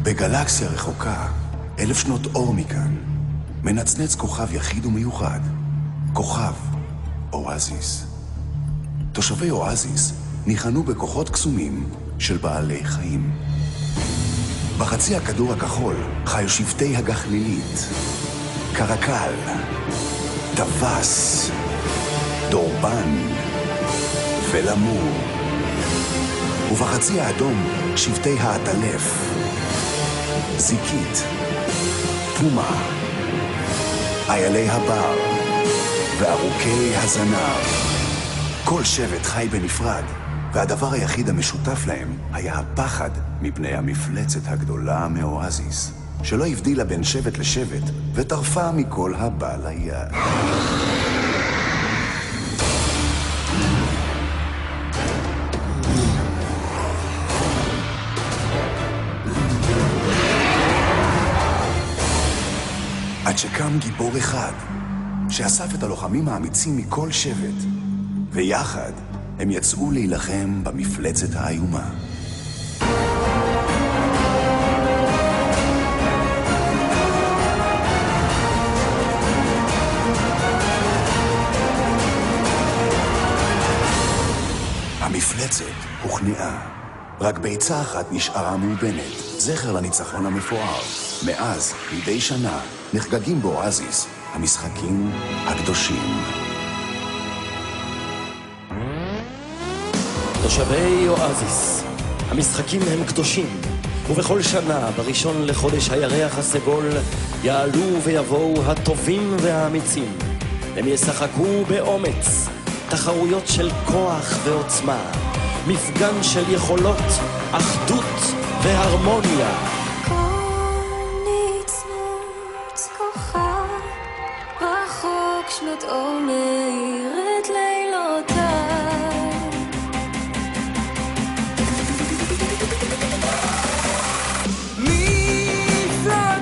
בגלקסיה רחוקה, 1000 שנות אור מכאן, מנצנץ כוכב יחיד ומיוחד, כוכב אואזיס. תושבי אואזיס ניחנו בכוחות קסומים של בעלי חיים. בחצי הכדור הכחול חיו שבטי הגחלילית, קרקל, טווס, דורבן ולמור. ובחצי האדום שבטי העטלף, זיקית, פומה, איילי הבר וארוכי הזנב. כל שבט חי בנפרד, והדבר היחיד המשותף להם היה הפחד מפני המפלצת הגדולה מאואזיס, שלא הבדילה בין שבט לשבט וטרפה מכל הבא ליד. עד שקם גיבור אחד, שאסף את הלוחמים האמיצים מכל שבט, ויחד הם יצאו להילחם במפלצת האיומה. המפלצת הוכנעה. רק ביצה אחת נשארה מאובנת, זכר לניצחון המפואר. מאז, מדי שנה, נחגגים באואזיס המשחקים הקדושים. תושבי אואזיס, המשחקים הם קדושים, ובכל שנה, בראשון לחודש הירח הסגול, יעלו ויבואו הטובים והאמיצים. הם ישחקו באומץ, תחרויות של כוח ועוצמה, מפגן של יכולות, אחדות והרמוניה. שנות אור מאיר את לילותיי.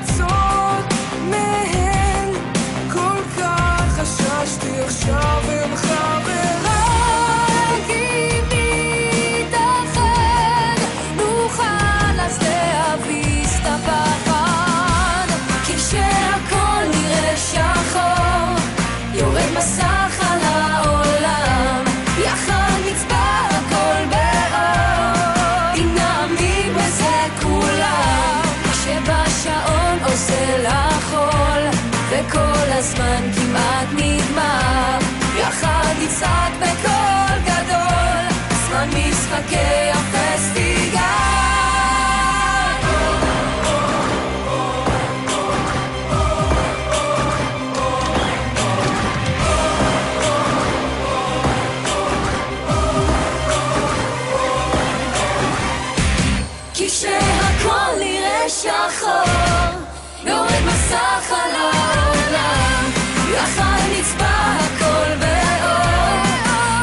מפלצות מהן כל כך חששתי, עכשיו הם חבריי. אם נתאחד נוכל אז להביס את הפחד, כי כשהכל נראה שחור יורד מסך על העולם, יחד נצבע הכל באור. אם נאמין בזה כולם, שבשעון עושה לחול וכל הזמן כמעט נגמר, יחד נצעק בקול גדול, זמן משחקי הפסטיגל. כשהכל נראה שחור יורד מסך על העולם, יחד נצבע הכל באור.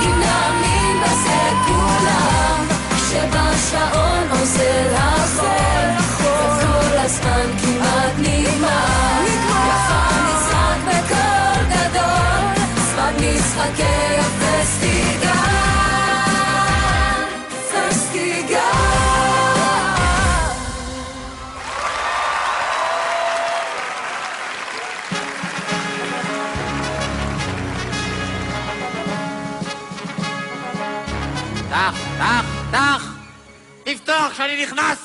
אם נאמין בזה כולם, שבשעון עושה לחול וכל הזמן כמעט נגמר, יחד נצחק בקול גדול, זמן משחקי הפסטיגל. תח! תפתח שאני נכנס!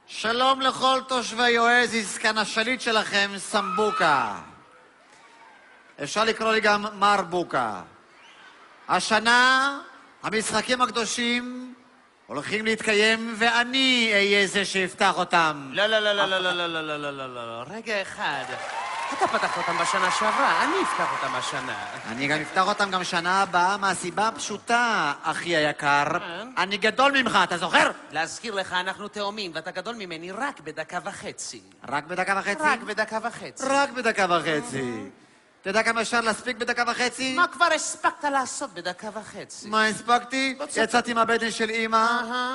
שלום לכל תושבי אואזיס, כאן השליט שלכם, סמבוקה. אפשר לקרוא לי גם מר בוקה. השנה המשחקים הקדושים הולכים להתקיים ואני אהיה זה שיפתח אותם. לא, רגע אחד. אתה פתחת אותם בשנה שעברה, אני אפתח אותם השנה. אני גם אפתח אותם גם שנה הבאה, מהסיבה הפשוטה, אחי היקר. אני גדול ממך, אתה זוכר? להזכיר לך, אנחנו תאומים, ואתה גדול ממני רק בדקה וחצי. רק בדקה וחצי? רק בדקה וחצי. רק בדקה וחצי. אתה יודע כמה אפשר להספיק בדקה וחצי? מה כבר הספקת לעשות בדקה וחצי? מה הספקתי? יצאתי מהבטן של אמא,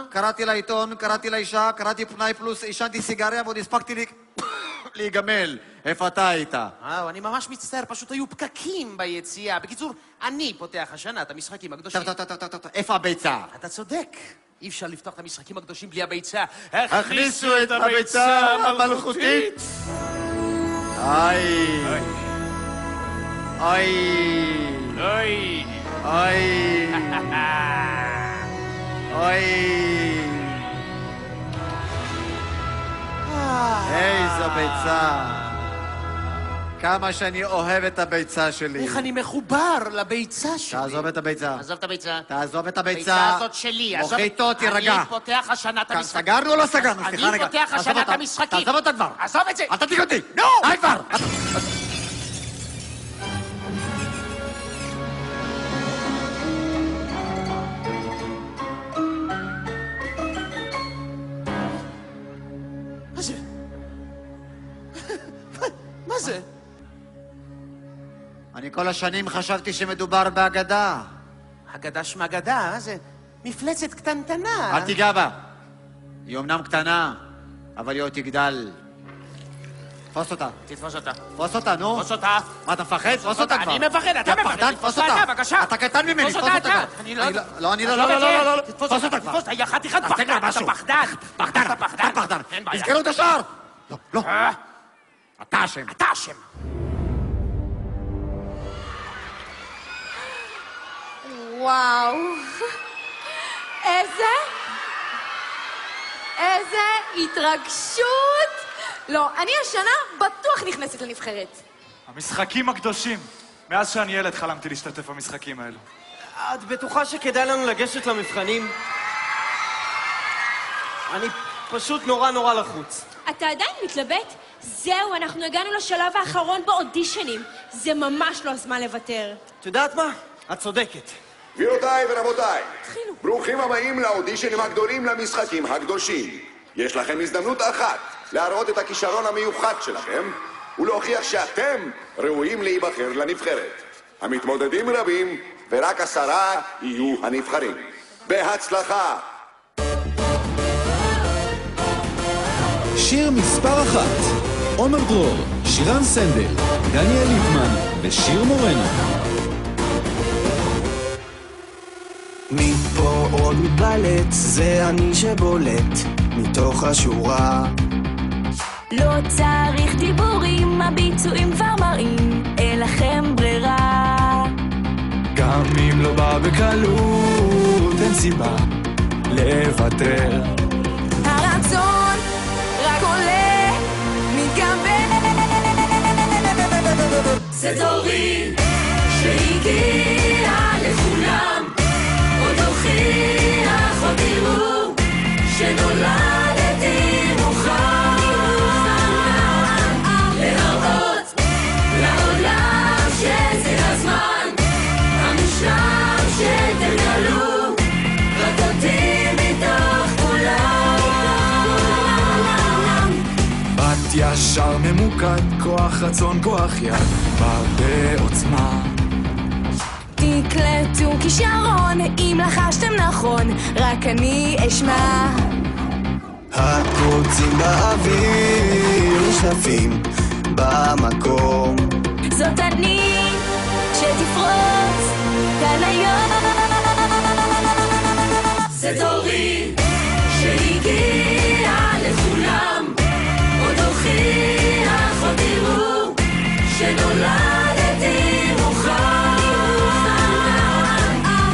קראתי לעיתון, קראתי לאישה, קראתי פנאי פלוס, עישנתי סיגריה ועוד הספקתי להיגמל. איפה אתה היית? אני ממש מצטער, פשוט היו פקקים ביציאה. בקיצור, אני פותח השנה את המשחקים הקדושים. טוב, איפה הביצה? אתה צודק. אי אפשר לפתוח את המשחקים הקדושים בלי הביצה. הכניסו את הביצה המלכותית. אוי. אוי. אוי. אוי. אוי. איזו ביצה. כמה שאני אוהב את הביצה שלי. איך אני מחובר לביצה שלי. תעזוב את הביצה. עזוב את הביצה. תעזוב את הביצה הביצה. הזאת שלי. מוחיטו, תירגע. אני פותח השנה את המשחקים. סגרנו או לא סגרנו? סליחה אני רגע. פותח השנה את המשחקים. תעזוב אותה כבר. עזוב את זה. אל תתיק אותי. נו! די כבר. מה זה? מה זה? אני כל השנים חשבתי שמדובר באגדה. אגדה שמגדה, מה זה? מפלצת קטנטנה. אל תיגע בה. היא אומנם קטנה, אבל היא עוד תגדל. תפוס אותה. תתפוס אותה. תפוס אותה, נו. תפוס אותה. מה, אתה מפחד? תפוס אותה כבר. אני מפחד, אתה יא מפחד. פחדן, תפוס אותה. אתה, בבקשה. אתה קטן ממני, תפוס תפוס אותה אותה. אתה. אני לא, אני לא. תפוס אותה כבר. תתפוס, יא חתיכת פחדן. אתה פחדן. פחדן, אתה פחדן. אתה פחדן. אין בעיה. תסגרו את השער. לא. אתה אשם. אתה אשם. וואו. איזה התרגשות. לא, אני השנה בטוח נכנסת לנבחרת. המשחקים הקדושים. מאז שאני ילד חלמתי להשתתף במשחקים האלו. את בטוחה שכדאי לנו לגשת למבחנים? אני פשוט נורא לחוץ. אתה עדיין מתלבט? זהו, אנחנו הגענו לשלב האחרון באודישנים. זה ממש לא הזמן לוותר. את יודעת מה? את צודקת. גבירותיי ורבותיי, ברוכים הבאים לאודישנים הגדולים למשחקים הקדושים. יש לכם הזדמנות אחת להראות את הכישרון המיוחד שלכם ולהוכיח שאתם ראויים להיבחר לנבחרת. המתמודדים רבים ורק 10 יהיו הנבחרים. בהצלחה! שיר מספר 1, עומר דרור, שירן סנדל, דניאל ליפמן ושיר מורנו. מפה עוד מתבלט, זה אני שבולט מתוך השורה. לא צריך דיבורים, הביצועים כבר מראים, אין לכם ברירה. גם אם לא בא בקלות, אין סיבה לוותר. הרצון רק עולה, מתגבר. זה דורי שהגיע לכולם, עוד הוכיח, עוד תראו שנולדתי מוכן להראות לעולם שזה הזמן המושלם שתגלו רק אותי מתוך כולם. בת ישר ממוקד, כוח רצון, כוח יד, בא בעוצמה. תקלטו כישרון, אם לחשתם נכון, רק אני אשמע. הקוצים באוויר נשלפים במקום. זאת אני שתפרוץ כאן היום. זה דורי שהגיע לכולם, עוד הוכיח, עוד תראו שנולדתי מוכן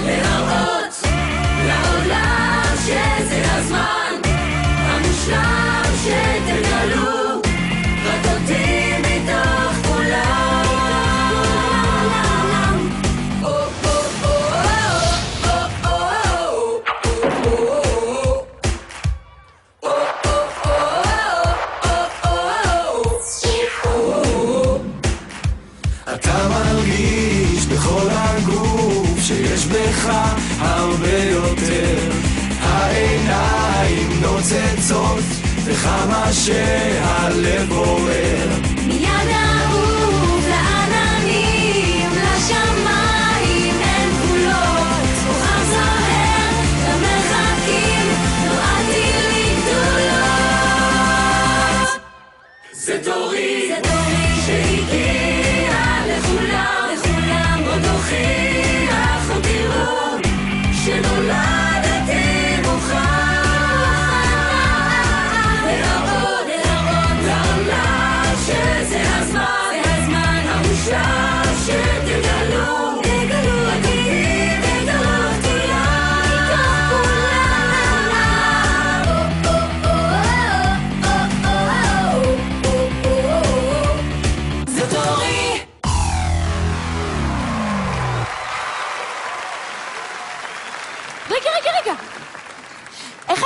להראות לעולם שזה הזמן המושלם שתגלו רק אותי מתוך כולם. אתה מרגיש בכל הגוף שיש בך הרבה יותר. העיניים נוצצות וכמה שהלב בוער. מיד נעוף לעננים, לשמיים אין גבולות. רוחם זוהר למרחקים, נועדתי לגדולות. זה דורי שהגיע לכולם, עוד הוכיח, עוד תראו שנולדתי מוכן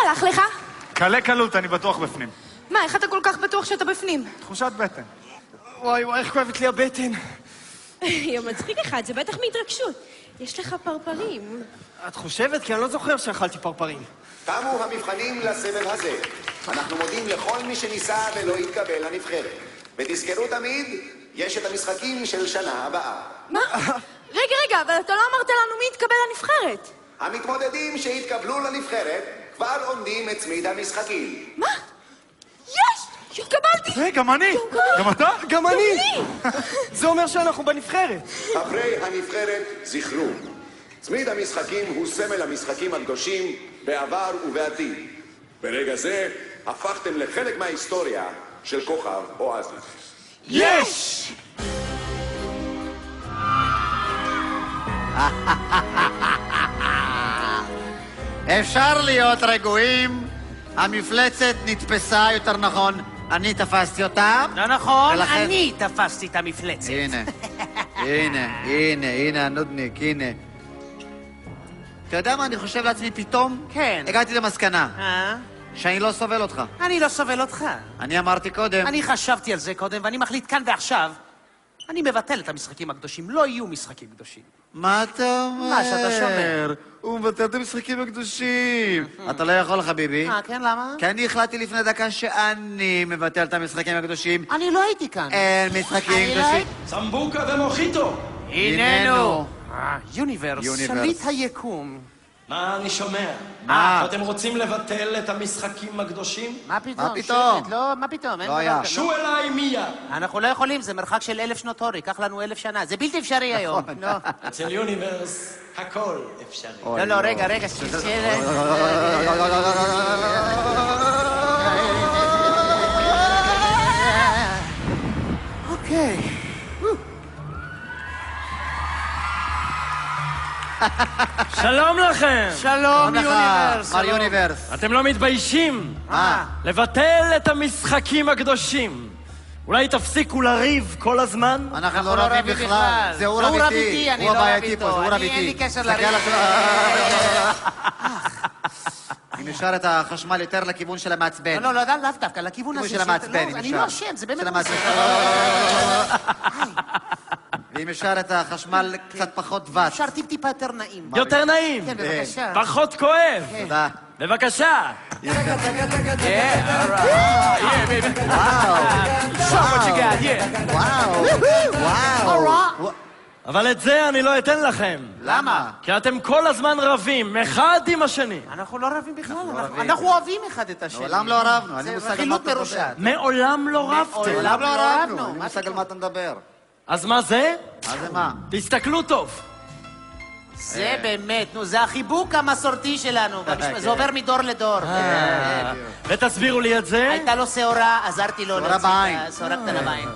הלך לך? קלה קלות, אני בטוח בפנים. מה, איך אתה כל כך בטוח שאתה בפנים? תחושת בטן. וואי, איך כואבת לי הבטן. יא מצחיק אחד, זה בטח מהתרגשות. יש לך פרפרים. את חושבת? כי אני לא זוכר שאכלתי פרפרים. תמו המבחנים לסבב הזה. אנחנו מודים לכל מי שניסה ולא התקבל לנבחרת. ותזכרו תמיד, יש את המשחקים של שנה הבאה. מה? רגע, אבל אתה לא אמרת לנו מי יתקבל לנבחרת. המתמודדים שהתקבלו לנבחרת כבר עומדים את צמיד המשחקים. מה? יש! התקבלתי! גם אני! גם אתה? גם אני! זה אומר שאנחנו בנבחרת. חברי הנבחרת, זכרו. צמיד המשחקים הוא סמל המשחקים הקדושים בעבר ובעתיד. ברגע זה הפכתם לחלק מההיסטוריה של כוכב אוהזי. יש! אפשר להיות רגועים. המפלצת נתפסה, יותר נכון, אני תפסתי אותה. לא נכון, ולכן- אני תפסתי את המפלצת. הנה, הנודניק, הנה. אתה יודע מה אני חושב לעצמי פתאום? כן. הגעתי למסקנה, שאני לא סובל אותך. אני לא סובל אותך. אני אמרתי קודם. אני חשבתי על זה קודם, ואני מחליט כאן ועכשיו, אני מבטל את המשחקים הקדושים. לא יהיו משחקים קדושים. מה אתה אומר? מה שאתה שומע. הוא מבטל את המשחקים הקדושים. אתה לא יכול, חביבי. כן, למה? כי אני החלטתי לפני דקה שאני מבטל את המשחקים הקדושים. אני לא הייתי כאן. אין משחקים קדושים. סמבוקה ומוחיטו. הננו. יוניברס, יוניברס. שליט היקום. מה אני שומע? מה? אתם רוצים לבטל את המשחקים הקדושים? מה פתאום? מה פתאום? שקט, לא, מה פתאום? אין לא דבר היה. כזה. שו אליי מיד. אנחנו לא יכולים, זה מרחק של 1000 שנות אור, ייקח לנו 1000 שנה. זה בלתי אפשרי היום. לא. אצל יוניברס הכל אפשרי. לא, רגע, אוקיי. שלום לכם! שלום, יוניברס. מר יוניברס. אתם לא מתביישים מה? לבטל את המשחקים הקדושים. אולי תפסיקו לריב כל הזמן? אנחנו אנחנו לא רבים בכלל. זה הוא רב איתי. אני הוא לא רב הבעייתי איתו. פה, זה הוא רב אני, איתי. אין לי קשר תסתכל לריב. אם אפשר את החשמל יותר לכיוון של המעצבן. לא, לאו דווקא, לכיוון הזה. של המעצבן, אם אני אפשר. לא אשם, זה באמת... של המעצבן. ואם אפשר את החשמל קצת פחות דבש. אפשר טיפ-טיפה יותר נעים. יותר נעים, כן, בבקשה. פחות כואב. תודה. בבקשה. וואו. אבל את זה אני לא אתן לכם. למה? כי אתם כל הזמן רבים, אחד עם השני. אנחנו לא רבים בכלל, אנחנו אוהבים אחד את השני. מעולם לא רבנו, אין לי מושג על מה רכילות אתה מדבר. מרושעת. מעולם לא רבתם. מעולם לא רבנו, אין לי מה מושג על מה אתה מדבר. אז מה זה? מה זה מה? תסתכלו טוב. זה באמת, נו, זה החיבוק המסורתי שלנו. זה עובר מדור לדור. ותסבירו לי את זה. הייתה לו שעורה, עזרתי לו שעורה בעין. שעורה קטנה בעין.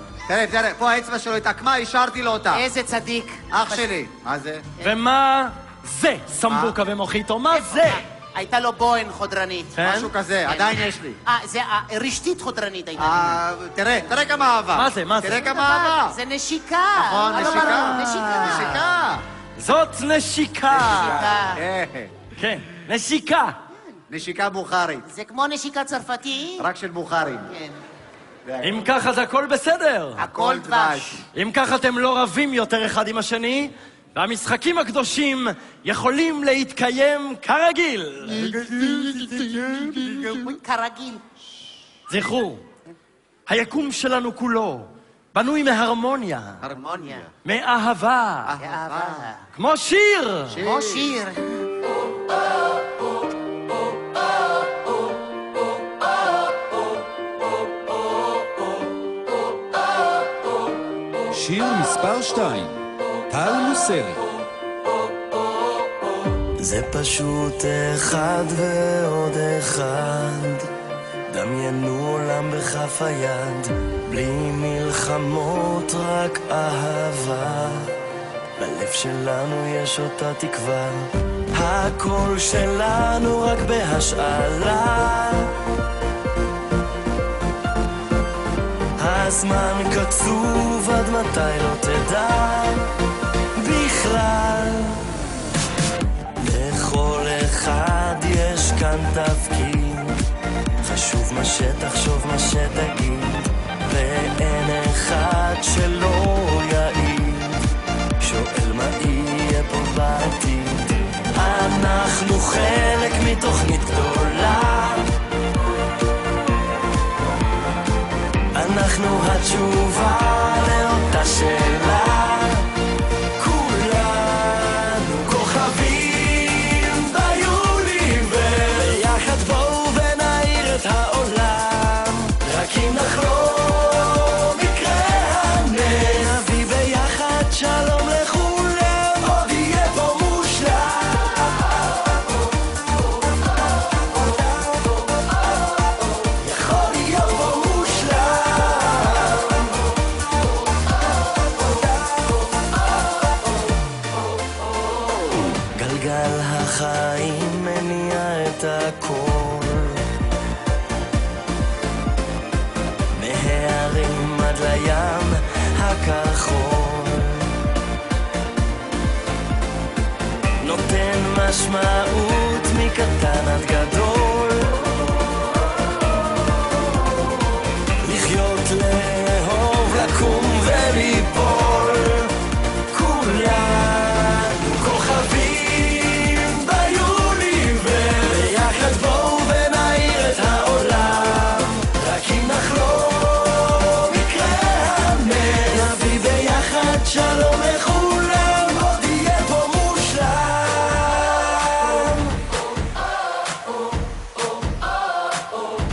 תראה, פה האצבע שלו התעקמה, השארתי לו אותה. איזה צדיק. אח שלי. מה זה? ומה זה סמבוקה ומוחיטו? מה זה? הייתה לו בוהן חודרנית. כן? משהו כזה, עדיין יש לי. זה רשתית חודרנית הייתה. תראה כמה אהבה. מה זה? מה זה? תראה כמה אהבה. זה נשיקה. נכון, לא, נשיקה. נשיקה. זאת נשיקה. אה, כן, נשיקה. נשיקה בוכרית. זה כמו נשיקה צרפתי. רק של בוכרים. כן. אם ככה זה הכל בסדר. הכל דבש. אם ככה אתם לא רבים יותר אחד עם השני, והמשחקים הקדושים יכולים להתקיים כרגיל. כרגיל. זכרו, היקום שלנו כולו בנוי מהרמוניה, הרמוניה. מאהבה, אהבה. כמו שיר. כמו שיר. שיר מספר 2, טל מוסרי. זה פשוט אחד ועוד אחד, דמיינו עולם בכף היד, בלי מלחמות רק אהבה, בלב שלנו יש אותה תקווה, הכל שלנו רק בהשאלה, הזמן קצוב עד מתי לא תדע בכלל, לכל אחד יש כאן תפקיד, חשוב מה שתחשוב, מה שתגיד, ואין אחד שלא יעיד. שואל מה יהיה פה בעתיד, אנחנו חלק מתוכנית גדולה, אנחנו התשובה לאותה שאלה. כולנו כוכבים ביוניברס, ביחד בואו ונאיר את העולם. רק אם נחלום יקרה הנס, נביא ביחד שלום לכולם, עוד יהיה פה מושלם. יכול להיות פה גלגל החיים מניע את הכל, מההרים עד לים הכחול, נותן משמעות מקטן עד גדול, לחיות, לאהוב, לקום וליפול. כולנו כוכבים ביוניברס, ביחד בואו ונאיר את העולם. רק אם נחלום יקרה הנס, נביא ביחד שלום לכולם, עוד יהיה פה מושלם.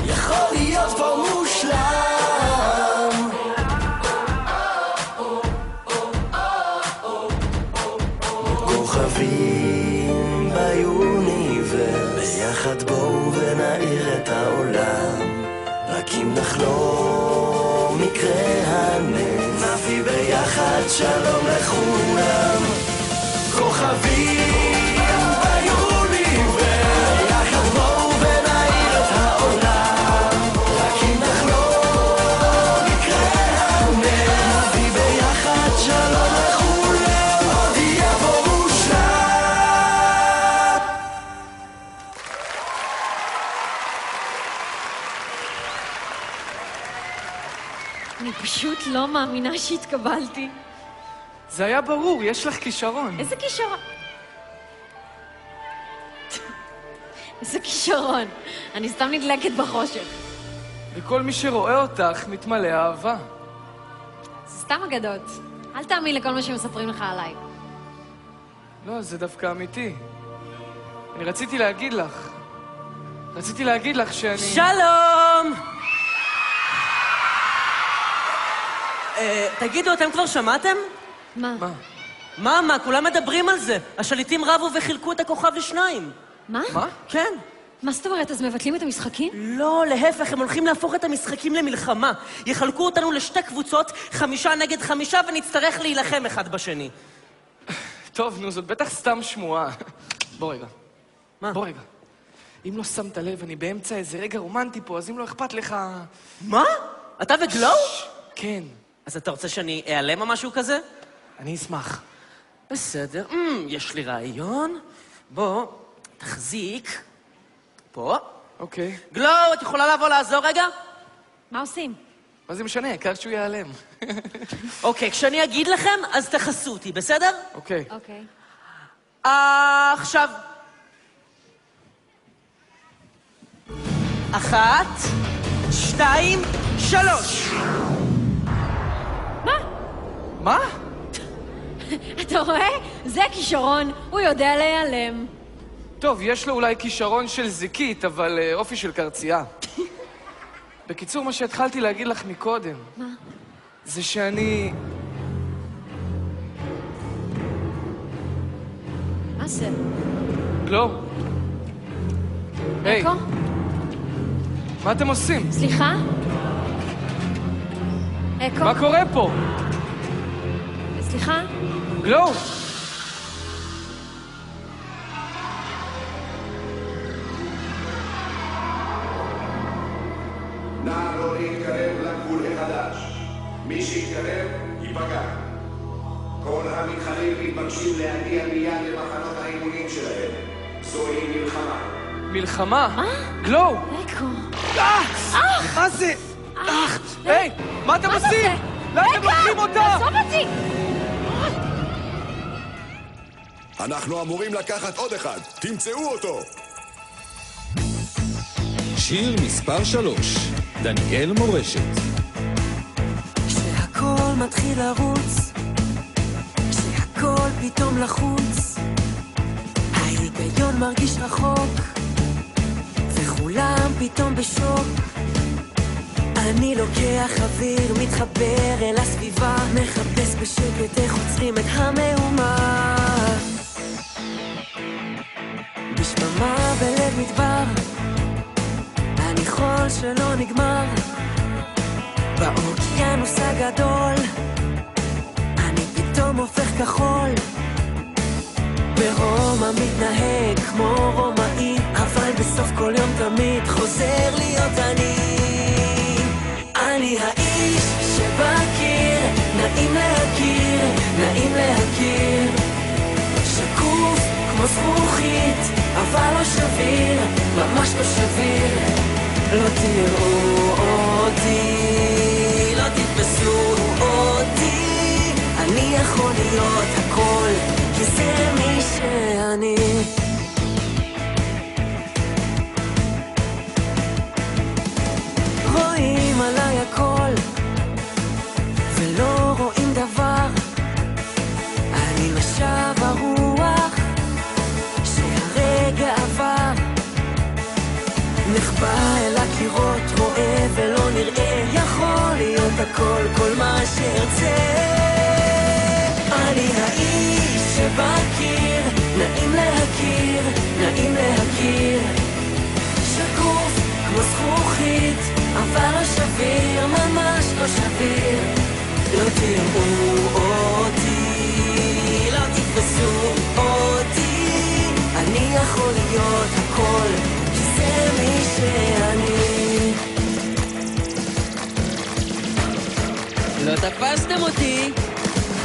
יכול להיות פה מושלם. כוכבים ביוניברס, ביחד בואו ונאיר את העולם. רק אם נחלום יקרה הנס, נביא ביחד שלום לכולם. כוכבים ביוניברס, ביחד בואו ונאיר את העולם. רק אם נחלום יקרה הנס, נביא ביחד שלום לכולם, עוד יהיה פה מושלם. אני פשוט לא מאמינה שהתקבלתי. זה היה ברור, יש לך כישרון. איזה כישרון? איזה כישרון? אני סתם נדלקת בחושך. וכל מי שרואה אותך מתמלא אהבה. זה סתם אגדות. אל תאמין לכל מה שמספרים לך עליי. לא, זה דווקא אמיתי. אני רציתי להגיד לך שאני... שלום! תגידו, אתם כבר שמעתם? מה? מה? כולם מדברים על זה. השליטים רבו וחילקו את הכוכב לשניים. מה? כן. מה זאת אומרת? אז מבטלים את המשחקים? לא, להפך, הם הולכים להפוך את המשחקים למלחמה. יחלקו אותנו לשתי קבוצות, 5 נגד 5, ונצטרך להילחם אחד בשני. טוב, נו, זאת בטח סתם שמועה. בוא רגע. מה? בוא רגע. אם לא שמת לב, אני באמצע איזה רגע רומנטי פה, אז אם לא אכפת לך... מה? אתה וגלו? כן. אז אתה רוצה שאני אעלם או משהו כזה? אני אשמח. בסדר. יש לי רעיון. בוא, תחזיק. פה. אוקיי. גלו, את יכולה לבוא לעזור רגע? מה עושים? מה זה משנה? העיקר שהוא ייעלם. אוקיי, כשאני אגיד לכם, אז תחסו אותי, בסדר? אוקיי. אוקיי. עכשיו. 1, 2, 3. מה? אתה רואה? זה כישרון, הוא יודע להיעלם. טוב, יש לו אולי כישרון של זיקית, אבל אופי של קרצייה. בקיצור, מה שהתחלתי להגיד לך מקודם... מה? זה שאני... מה זה? לא. היי. אקו? מה אתם עושים? סליחה? אקו? מה קורה פה? סליחה? גלו! נא לא להתקרב לגבול החדש. מי שיתקרב, ייפגע. כל המתחרים מתבקשים להגיע מיד למחנות האימונים שלהם. זוהי מלחמה. מלחמה? מה? גלו! אקו. מה זה? היי, מה אתם עושים? לאן אתם לוקחים אותה? עזוב אותי! אנחנו אמורים לקחת עוד אחד. תמצאו אותו. שיר מספר 3, דניאל מורשת. כשהכל מתחיל לרוץ, כשהכל פתאום לחוץ, ההיגיון מרגיש רחוק, וכולם פתאום בשוק. אני לוקח אוויר, מתחבר אל הסביבה, מחפש בשקט איך עוצרים את המהומה. בשממה בלב מדבר, אני חול שלא נגמר, באוקיינוס הגדול אני פתאום הופך כחול. ברומא מתנהג כמו רומאי, אבל בסוף כל יום תמיד חוזר להיות אני האיש שבקיר, נעים להכיר, נעים להכיר, שקוף כמו זכוכית אבל לא שביר, ממש לא שביר. לא תראו אותי, לא תתפסו אותי, אני יכול להיות הכל, כי זה מי שאני. רואים עליי הכל ולא רואים דבר, אני משב הרוח שהרגע עבר, נחבא אל הקירות, רואה ולא נראה, יכול להיות הכל, כל מה שארצה. אני האיש שבקיר, נעים להכיר, נעים להכיר, שקוף כמו זכוכית אבל לא שביר, ממש לא שביר. לא תראו אותי, לא תתפסו אותי, אני יכול להיות הכל, כי זה מי שאני. לא תפסתם אותי,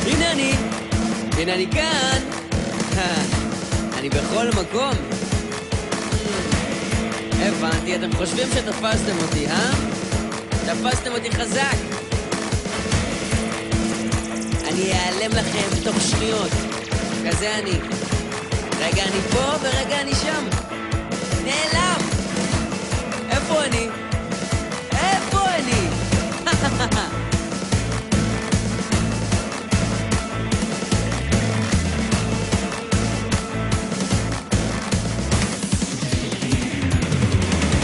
הנה אני כאן, אני בכל מקום. הבנתי, אתם חושבים שתפסתם אותי, תפסתם אותי חזק. אני אעלם לכם תוך שניות, כזה אני. רגע אני פה ורגע אני שם. נעלם. איפה אני? איפה אני?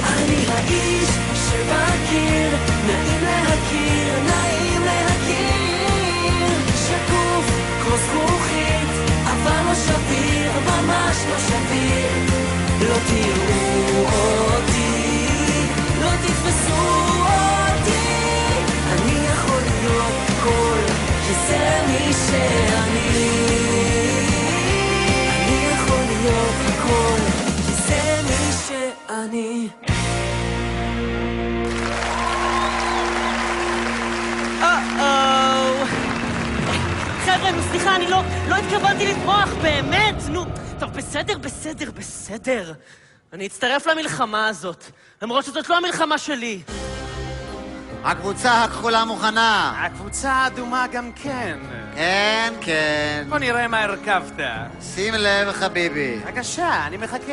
אני האיש שבקיר, נעים להכיר, נעים להכיר, שקוף כמו זכוכית אבל לא שביר, ממש לא שביר. לא תראו אותי, לא תתפסו אותי, אני יכול להיות הכל, כי זה מי שאני. אני יכול להיות הכל, כי זה מי שאני. חבר'ה, סליחה, אני לא התכוונתי לטרוח, באמת, נו. טוב, בסדר. אני אצטרף למלחמה הזאת, למרות שזאת לא המלחמה שלי. הקבוצה הכחולה מוכנה. הקבוצה האדומה גם כן. כן. בוא נראה מה הרכבת. שים לב, חביבי. בבקשה, אני מחכה.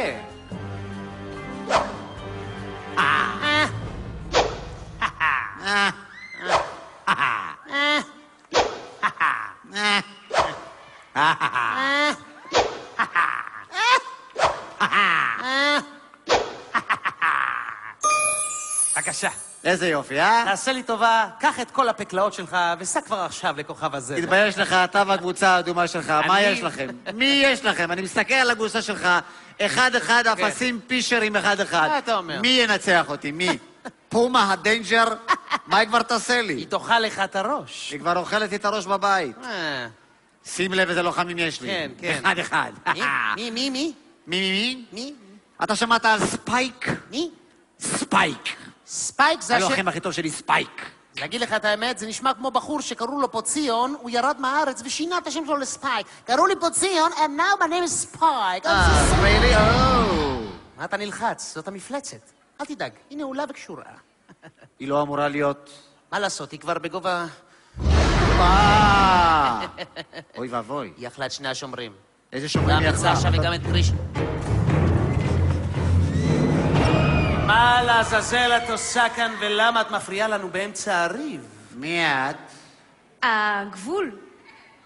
בבקשה. איזה יופי, תעשה לי טובה, קח את כל הפקלאות שלך וסע כבר עכשיו לכוכב הזה. תתבייש לך, אתה והקבוצה האדומה שלך, מה יש לכם? מי יש לכם? אני מסתכל על הקבוצה שלך, אחד, אפסים פישרים אחד. מה אתה אומר? מי ינצח אותי? מי? פומה הדיינג'ר? מה היא כבר תעשה לי? היא תאכל לך את הראש. היא כבר אוכלת לי את הראש בבית. שים לב איזה לוחמים יש לי. כן. אחד. מי? אתה שמעת על ספייק? מי? ספייק. ספייק זה הלוחם הכי טוב שלי, ספייק. להגיד לך את האמת, זה נשמע כמו בחור שקראו לו פה ציון, הוא ירד מהארץ ושינה את השם שלו לספייק. קראו לי פה ציון, and now my name is Spike. really? מה אתה נלחץ? זאת המפלצת. אל תדאג, היא נעולה וקשורה. היא לא אמורה להיות... מה לעשות, היא כבר בגובה... אוי ואבוי. היא אכלה את שני השומרים. איזה שומרים היא גם את אכלה? סשה וגם את קריש. מה לעזאזל את עושה כאן ולמה את מפריעה לנו באמצע הריב? מי את? הגבול.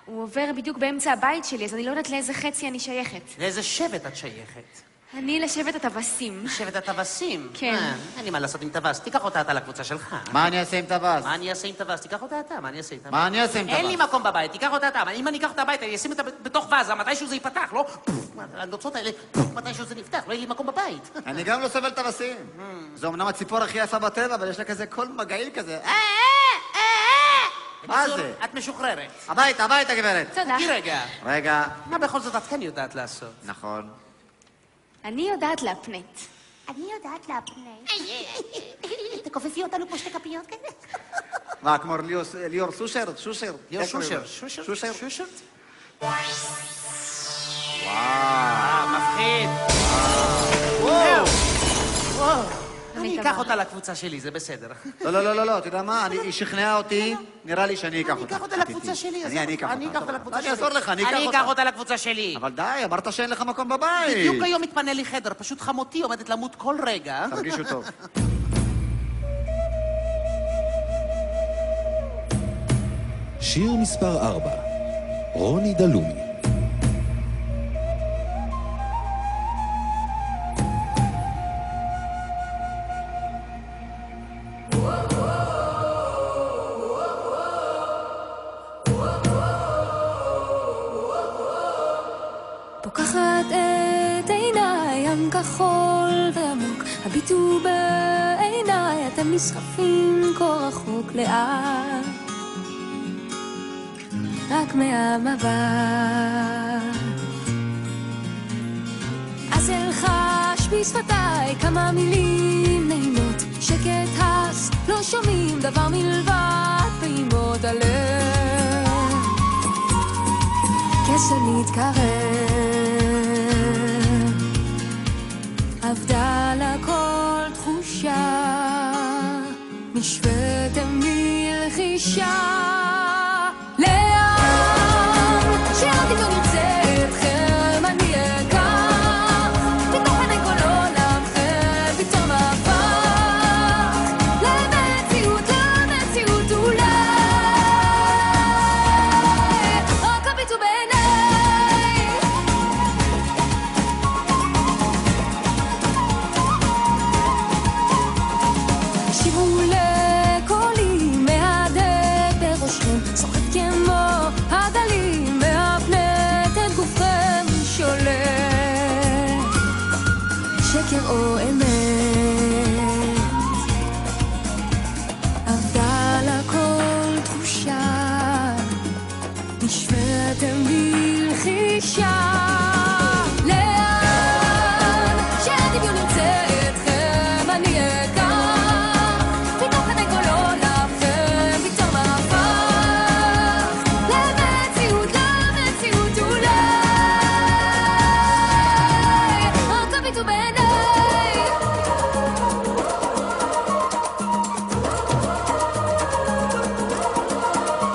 הוא עובר בדיוק באמצע הבית שלי, אז אני לא יודעת לאיזה חצי אני שייכת. לאיזה שבט את שייכת? אני לשבט הטווסים. שבט הטווסים? כן. אין לי מה לעשות עם טווס, תיקח אותה אתה לקבוצה שלך. מה אני אעשה עם טווס? מה אני אעשה עם טווס? תיקח אותה אתה, מה אני אעשה איתה? מה אני אעשה עם טווס? אין לי מקום בבית, תיקח אותה אתה. אם אני אקח אותה הביתה, אני אשים אותה בתוך וזה, מתישהו זה ייפתח, לא? הנוצות האלה, מתישהו זה נפתח, לא יהיה לי מקום בבית. אני גם לא סובל טווסים. זו אמנם הציפור הכי יפה בטבע, אבל יש לה כזה קול מגעיל כזה. מה זה? את משוחררת. הביתה, הביתה, גברת. תודה. רגע. מה בכל זאת את כן יודעת לעשות? נכון. אני יודעת להפנט. אני יודעת להפנט. תכופפי אותנו כמו שתי כפיות כאלה. מה, כמו ליאור שושר? ליאור שושר. שושר? מפחיד. וואו. אני אקח אותה לקבוצה שלי, זה בסדר. לא, אתה יודע מה? היא שכנעה אותי, נראה לי שאני אקח אותה. אני אקח אותה לקבוצה שלי. אני אקח אותה לקבוצה שלי. אני אעזור לך, אני אקח אותה. אני אקח אותה לקבוצה שלי. אבל די, אמרת שאין לך מקום בבית. בדיוק היום מתפנה לי חדר, פשוט חמותי עומדת למות כל רגע. תרגישו טוב. שיר מספר 4, רוני דלומי. פוקחת את עיניי, ים כחול ועמוק, הביטו בעיניי, אתם נסחפים כה רחוק לאט, רק מהמבט. אז אלחש בשפתיי כמה מילים נעימות, שקט הס, לא שומעים דבר מלבד פעימות הלב. קסם מתקרב, עבדה לה כל תחושה, נשוויתם בלחישה. לאן שעוד אם לא נרצה אתכם אני אקח, פתאום עיני כל עולמכם פתאום הפך למציאות אולי, רק הביטו בעיניי. שירו לקולי מהדהד בראשכם, שוחק כמו הדלים, מהפנט את גופכם שולט, שקר או אמת, עבדה לה כל תחושה, נשוויתם בלחישה. לאן שהדמיון ירצה אתכם אני אקח, פתאום עיני כל עולמכם פתאום הפך למציאות אולי, רק הביטו בעיניי.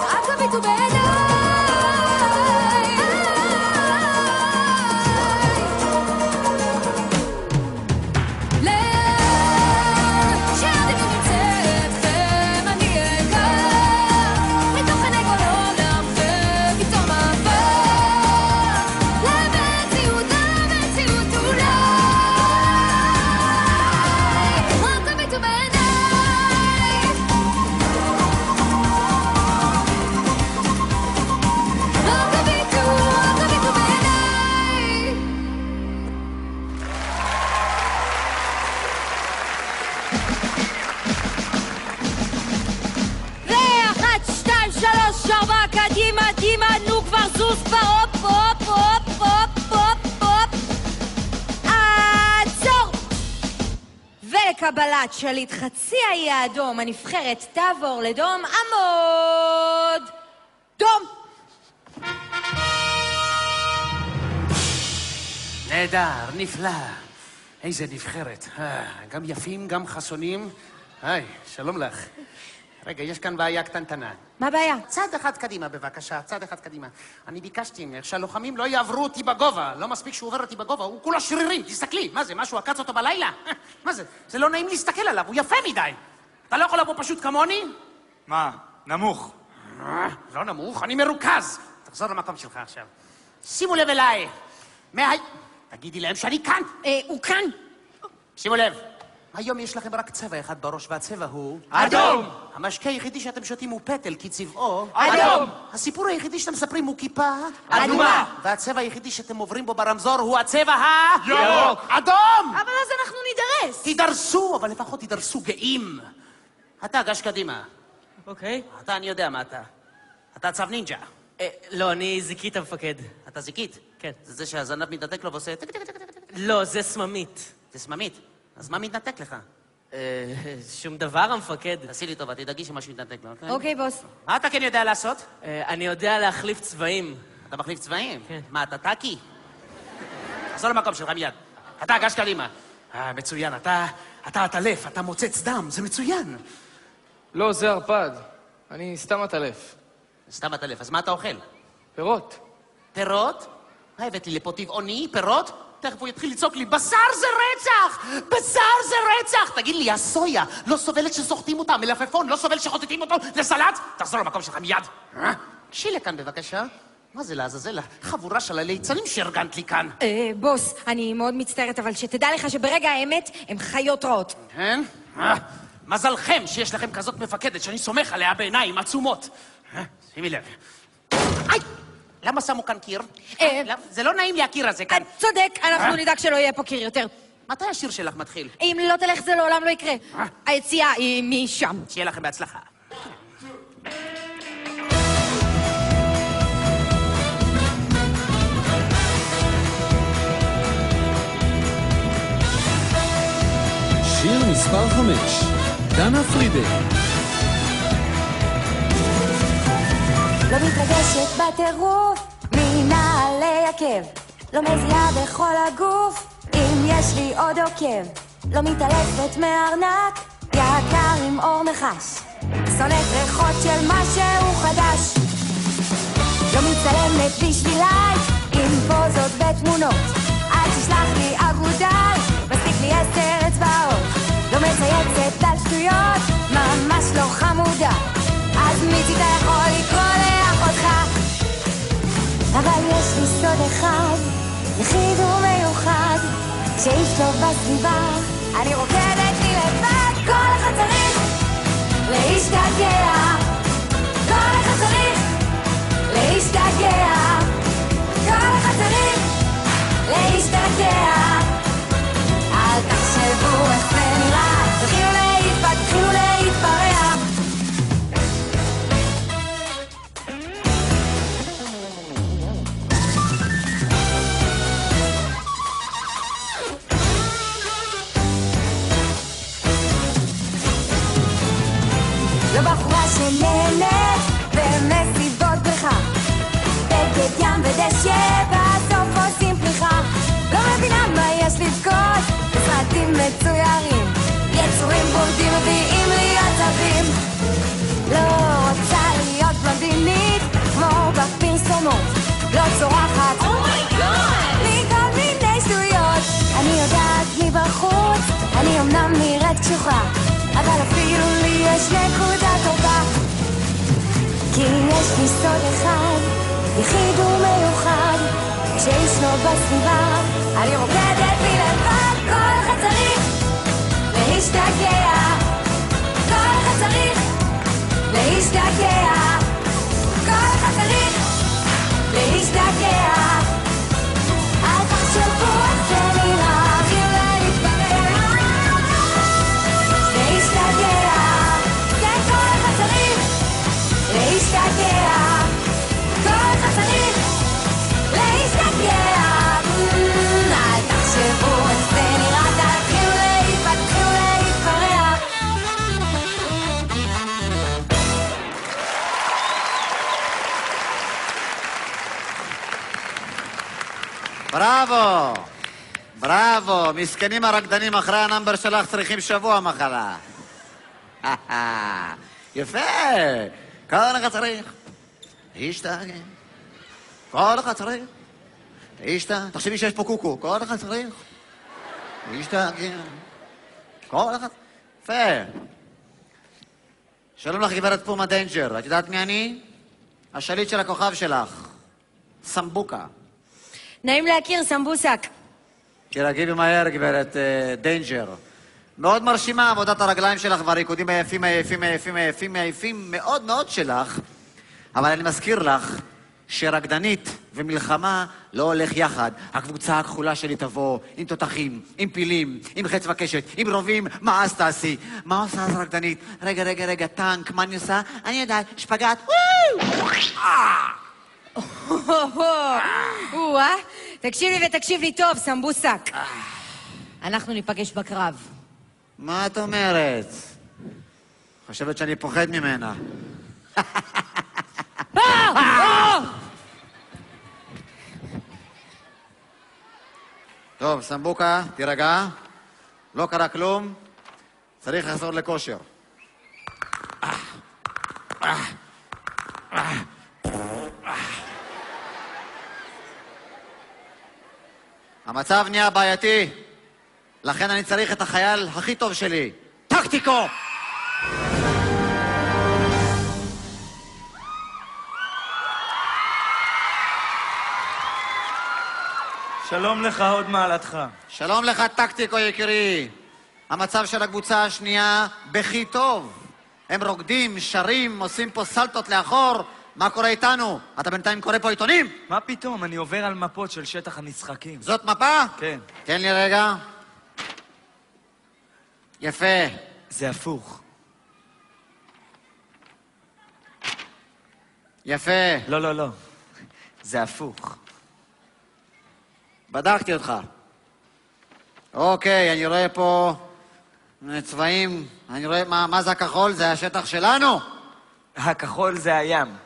רק הביטו בעיניי. לאן שהדמיון ירצה אתכם אני אקח, מתוך עיני כל עולמכם פתאום הפך למציאות אולי, רק הביטו בעיניי. רק הביטו בעיניי. ואחת, שתיים, שלוש, ארבע, קדימה, דימה, נו כבר זוז כבר, הופ, הופ, הופ, הופ, הופ, הופ. עצור! ולקבלת שליט חצי האי האדום, הנבחרת תעבור לדום עמוד. דום! נהדר, נפלא. איזה נבחרת. גם יפים, גם חסונים. היי, שלום לך. רגע, יש כאן בעיה קטנטנה. מה הבעיה? צעד אחד קדימה, בבקשה, צעד אחד קדימה. אני ביקשתי ממך שהלוחמים לא יעברו אותי בגובה. לא מספיק שהוא עובר אותי בגובה, הוא כולו שרירים, תסתכלי. מה זה, משהו עקץ אותו בלילה? מה זה? זה לא נעים להסתכל עליו, הוא יפה מדי. אתה לא יכול לבוא פשוט כמוני? מה? נמוך. לא נמוך, אני מרוכז. תחזור למקום שלך עכשיו. שימו לב אליי. תגידי להם שאני כאן. הוא כאן. שימו לב. היום יש לכם רק צבע אחד בראש, והצבע הוא... אדום! המשקה היחידי שאתם שותים הוא פטל, כי צבעו... אדום! הסיפור היחידי שאתם מספרים הוא כיפה... אדומה! והצבע היחידי שאתם עוברים בו ברמזור הוא הצבע ירוק! אדום! אבל אז אנחנו נידרס. תידרסו, אבל לפחות תידרסו גאים. אתה, גש קדימה. אוקיי. אתה, אני יודע מה אתה. אתה צב נינג'ה. לא, אני זיקית המפקד. אתה זיקית? כן. זה זה שהזנב מתנתק לו ועושה... לא, זה סממית. זה סממית. אז מה מתנתק לך? שום דבר, המפקד. תעשי לי טובה, תדאגי שמשהו מתנתק לו, אוקיי? אוקיי, בוס. מה אתה כן יודע לעשות? אני יודע להחליף צבעים. אתה מחליף צבעים? כן. מה, אתה טאקי? תחזור למקום שלך מיד. אתה, גש קדימה. מצוין, אתה עטלף, אתה מוצץ דם, זה מצוין. לא, זה ערפד. אני סתם עטלף. סתם עטלף, אז מה אתה אוכל? פירות. פירות? מה הבאת לי לפה טבעוני? פירות? תכף הוא יתחיל לצעוק לי, בשר זה רצח! בשר זה רצח! תגיד לי, הסויה לא סובלת שסוחטים אותה, מלפפון לא סובל שחוטטים אותו לסלט? תחזור למקום שלך מיד. קשי לכאן בבקשה. מה זה לעזאזל? חבורה של הליצנים שארגנת לי כאן. בוס, אני מאוד מצטערת, אבל שתדע לך שברגע האמת הם חיות רעות. כן? מזלכם שיש לכם כזאת מפקדת שאני סומך עליה בעיניים עצומות. שימי לב. איי! למה שמו כאן קיר? זה לא נעים לי הקיר הזה כאן. צודק, אנחנו נדאג שלא יהיה פה קיר יותר. מתי השיר שלך מתחיל? אם לא תלך זה לעולם לא יקרה. היציאה היא משם. שיהיה לכם בהצלחה. שיר מספר 5, דנה פרידל. לא מתרגשת בטירוף מנעלי עקב, לא מזיעה בכל הגוף אם יש לי עוד עוקב, לא מתעלפת מארנק יקר עם אור נחש, שונאת ריחות של משהו חדש, לא מצטלמת בשבילי עם פוזות ותמונות, אל תשלח לי אגודל, מספיק לי 10 אצבעות, לא מצייצת על שטויות, ממש לא חמודה, אז מצידה יכול לקרוא לאחותך, אבל יש לי סוד אחד, יחיד ומיוחד, שאיש לא בסביבה, אני רוקדת לי לבד, כל אחד צריך להשתגע, כל אחד צריך להשתגע, כל אחד צריך להשתגע, אל תחשבו איך זה נראה, תתחילו להתפרע, לא בחורה שנהנית במסיבות בריכה, בגד ים ודשא בסוף עושים פריחה, לא מבינה מה יש לבכות בסרטים מצוירים, יצורים בורדים מביאים לי עצבים, לא רוצה להיות בלונדינית כמו בפרסומות, לא צורחת מכל מיני שטויות, אני יודעת מבחוץ, אני אמנם נראית קשוחה, אבל אפילו לי יש נקודה טובה, כי יש לי סוד אחד, יחיד ומיוחד, שישנו בסביבה, אני רוקדת לי לבד, כל אחד צריך להשתגע, כל אחד צריך להשתגע, כל אחד צריך להשתגע, אל תחשבו איך זה נראה, תתחילו להתפרע, להשתגע, כן כל אחד צריך להשתגע, כל אחד צריך להשתגע, אל תחשבו איך זה נראה, תתחילו להתפרע. בראבו! בראבו, מסכנים הרקדנים אחרי הנאמבר שלך צריכים שבוע מחלה. יפה, כל אחד צריך להשתגע. כל אחד צריך להשתגע. תחשבי שיש פה קוקו, כל אחד צריך להשתגע. כל אחד... יפה. שלום לך גברת פומה דיינג'ר, את יודעת מי אני? השליט של הכוכב שלך, סמבוקה. נעים להכיר, סמבוסק. תירגעי במהר, גברת דיינג'ר. מאוד מרשימה עבודת הרגליים שלך והריקודים היפים מאוד מאוד שלך, אבל אני מזכיר לך שרקדנית ומלחמה לא הולך יחד. הקבוצה הכחולה שלי תבוא עם תותחים, עם פילים, עם חץ וקשת, עם רובים. מה אז תעשי? מה עושה אז רקדנית? רגע, טנק, מה אני עושה? אני יודעת, שפגעת. תקשיב לי טוב, סמבוסק. אנחנו ניפגש בקרב. מה את אומרת? חושבת שאני פוחד ממנה. טוב, סמבוקה, תירגע. לא קרה כלום. צריך לחזור לכושר. המצב נהיה בעייתי, לכן אני צריך את החייל הכי טוב שלי. טקטיקו! שלום לך, עוד מעלתך. שלום לך, טקטיקו יקירי. המצב של הקבוצה השנייה בכי טוב. הם רוקדים, שרים, עושים פה סלטות לאחור. מה קורה איתנו? אתה בינתיים קורא פה עיתונים? מה פתאום? אני עובר על מפות של שטח המשחקים. זאת מפה? כן. תן לי רגע. יפה. זה הפוך. יפה. לא. זה הפוך. בדקתי אותך. אוקיי, אני רואה פה צבעים. אני רואה, מה זה הכחול? זה השטח שלנו? הכחול זה הים.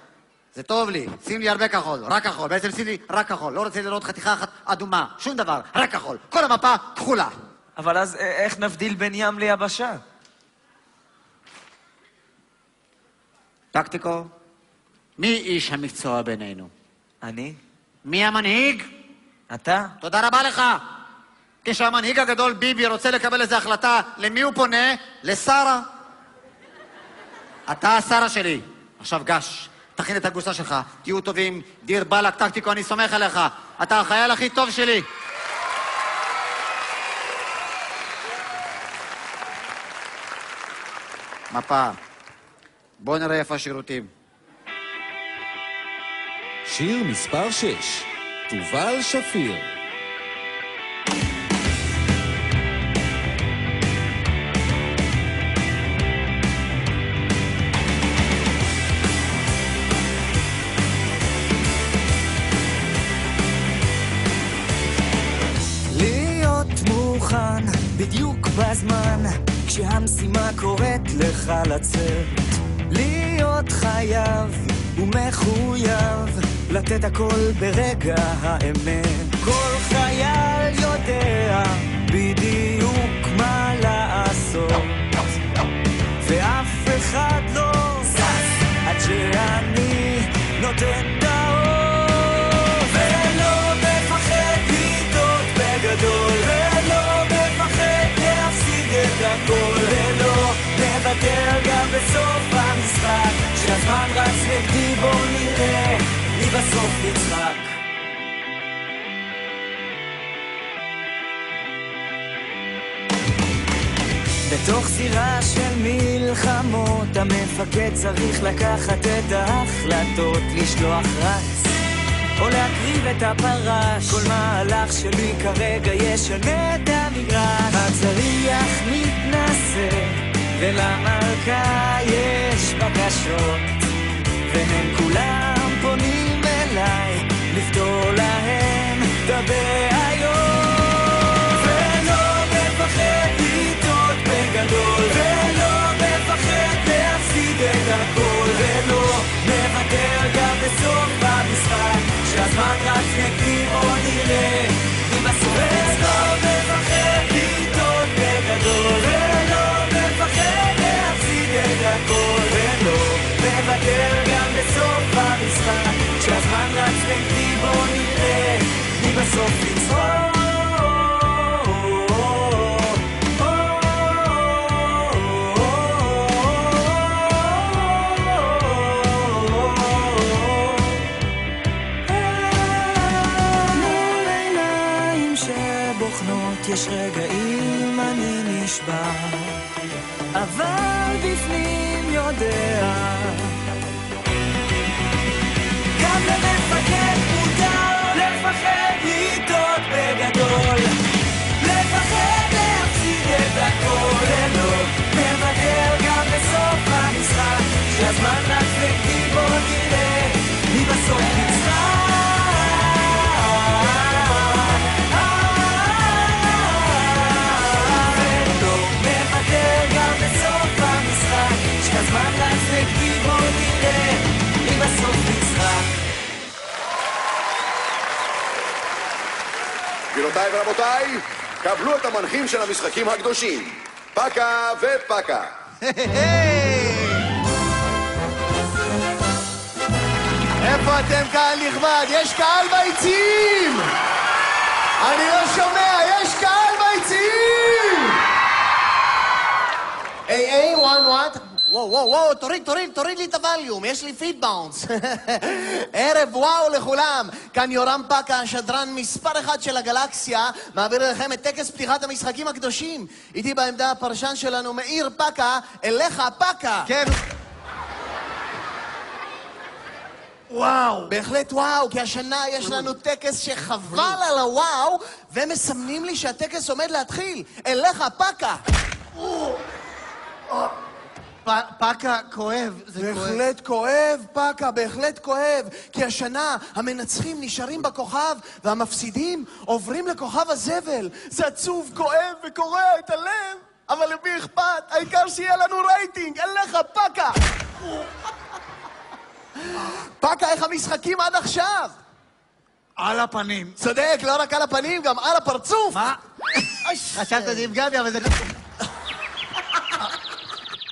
זה טוב לי. שים לי הרבה כחול, רק כחול. בעצם שים לי רק כחול. לא רוצה לראות חתיכה אחת אדומה. שום דבר, רק כחול. כל המפה כחולה. אבל אז איך נבדיל בין ים ליבשה? טקטיקו, מי איש המקצוע בינינו? אני? מי המנהיג? אתה? תודה רבה לך. כשהמנהיג הגדול ביבי רוצה לקבל איזו החלטה, למי הוא פונה? לשרה. אתה השרה שלי. עכשיו גש, תכין את הקבוצה שלך, תהיו טובים, דיר בלק, טקטיקו, אני סומך עליך. אתה החייל הכי טוב שלי. מפה. בוא נראה איפה השירותים. שיר מספר 6, תובל שפיר. להיות מוכן בדיוק בזמן כשהמשימה קוראת לך לצאת, להיות חייב ומחויב לתת הכל ברגע האמת. כל חייל יודע בדיוק מה לעשות, ואף אחד לא זז עד שאני נותן את האור. ולא מפחד לטעות בגדול, ולא מפחד להפסיד את הכל, ולא נוותר גם בסוף המשחק. כשהזמן רץ נגדי בוא נראה מי בסוף נצחק. בתוך זירה של מלחמות המפקד צריך לקחת את ההחלטות, לשלוח רץ או להקריב את הפרש. כל מהלך שלי כרגע ישנה את המגרש. הצריח מתנשא ולמלכה יש בקשות, והם כולם פונים אליי לפתור להם את הבעיות. ולא מפחד לטעות בגדול, ולא מפחד להפסיד את הכל, ולא מוותר גם בסוף המשחק. כשהזמן רץ נגדי בוא נראה אם הסוף יש רגעים אני נשבע, אבל בפנים יודע גם למפקד מותר לפחד לטעות בגדול, לפחד להפסיד את הכל, לא מוותר גם בסוף המשחק, שהזמן נפלתי בו נראה מי בסוף נצחק. שהזמן נפלתי בו נראה מי בסוף נצחק. גבירותיי ורבותיי, קבלו את המנחים של המשחקים הקדושים, פקה ופקה. איפה אתם קהל נכבד? יש קהל ביציעים! אני לא שומע, יש קהל ביציעים! היי, what? וואו, תוריד לי את הווליום, יש לי פיד באונס. ערב וואו לכולם, כאן יורם פקה, השדרן מספר 1 של הגלקסיה, מעביר לכם את טקס פתיחת המשחקים הקדושים. איתי בעמדה הפרשן שלנו מאיר פקה, אליך פקה. כן. וואו. בהחלט וואו, כי השנה יש לנו טקס שחבל על הוואו, ומסמנים לי שהטקס עומד להתחיל. אליך פקה. פקה, כואב, זה כואב. בהחלט כואב, פקה, בהחלט כואב. כי השנה המנצחים נשארים בכוכב, והמפסידים עוברים לכוכב הזבל. זה עצוב, כואב וקורע את הלב. אבל למי אכפת? העיקר שיהיה לנו רייטינג. אליך, פקה! פקה, איך המשחקים עד עכשיו? על הפנים. צודק, לא רק על הפנים, גם על הפרצוף. מה? חשבת זה יפגע בי, אבל זה...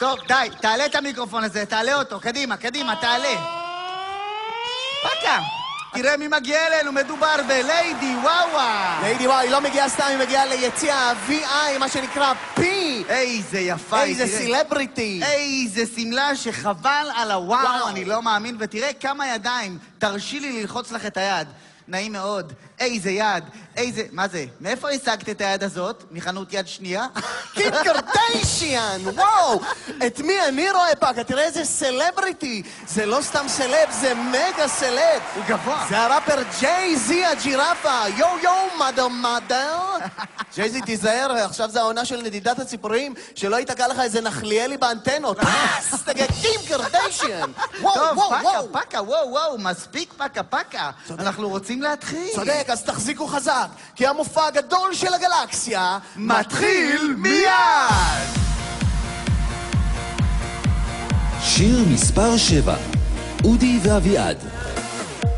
טוב, די, תעלה את המיקרופון הזה, תעלה אותו, קדימה, תעלה. פקה, תראה מי מגיע אלינו, מדובר בליידי וואווה. ליידי וואווה, היא לא מגיעה סתם, היא מגיעה ליציע ה-VI, מה שנקרא P. איזה יפה, איזה סלבריטי. איזה סמלה שחבל על הוואו, אני לא מאמין, ותראה כמה ידיים, תרשי לי ללחוץ לך את היד. נעים מאוד. איזה יד, איזה... מה זה? מאיפה השגת את היד הזאת? מחנות יד שנייה? קים קרדיישיאן! וואו! את מי אני רואה פקה? תראה איזה סלבריטי! זה לא סתם סלב, זה מגה סלב! הוא גבוה. זה הראפר ג'יי-זי הג'ירפה! יו, מדר! ג'יי-זי, תיזהר, עכשיו זה העונה של נדידת הציפורים, שלא ייתקע לך איזה נחליאלי באנטנות. תגיד, קים קרדיישיאן! טוב, פקה, וואו, מספיק פקה. אנחנו רוצים להתחיל. צודק, אז תחזיקו חזק, כי המופע הגדול של הגלקסיה מתחיל מיד! שיר מספר 7, אודי ואביעד.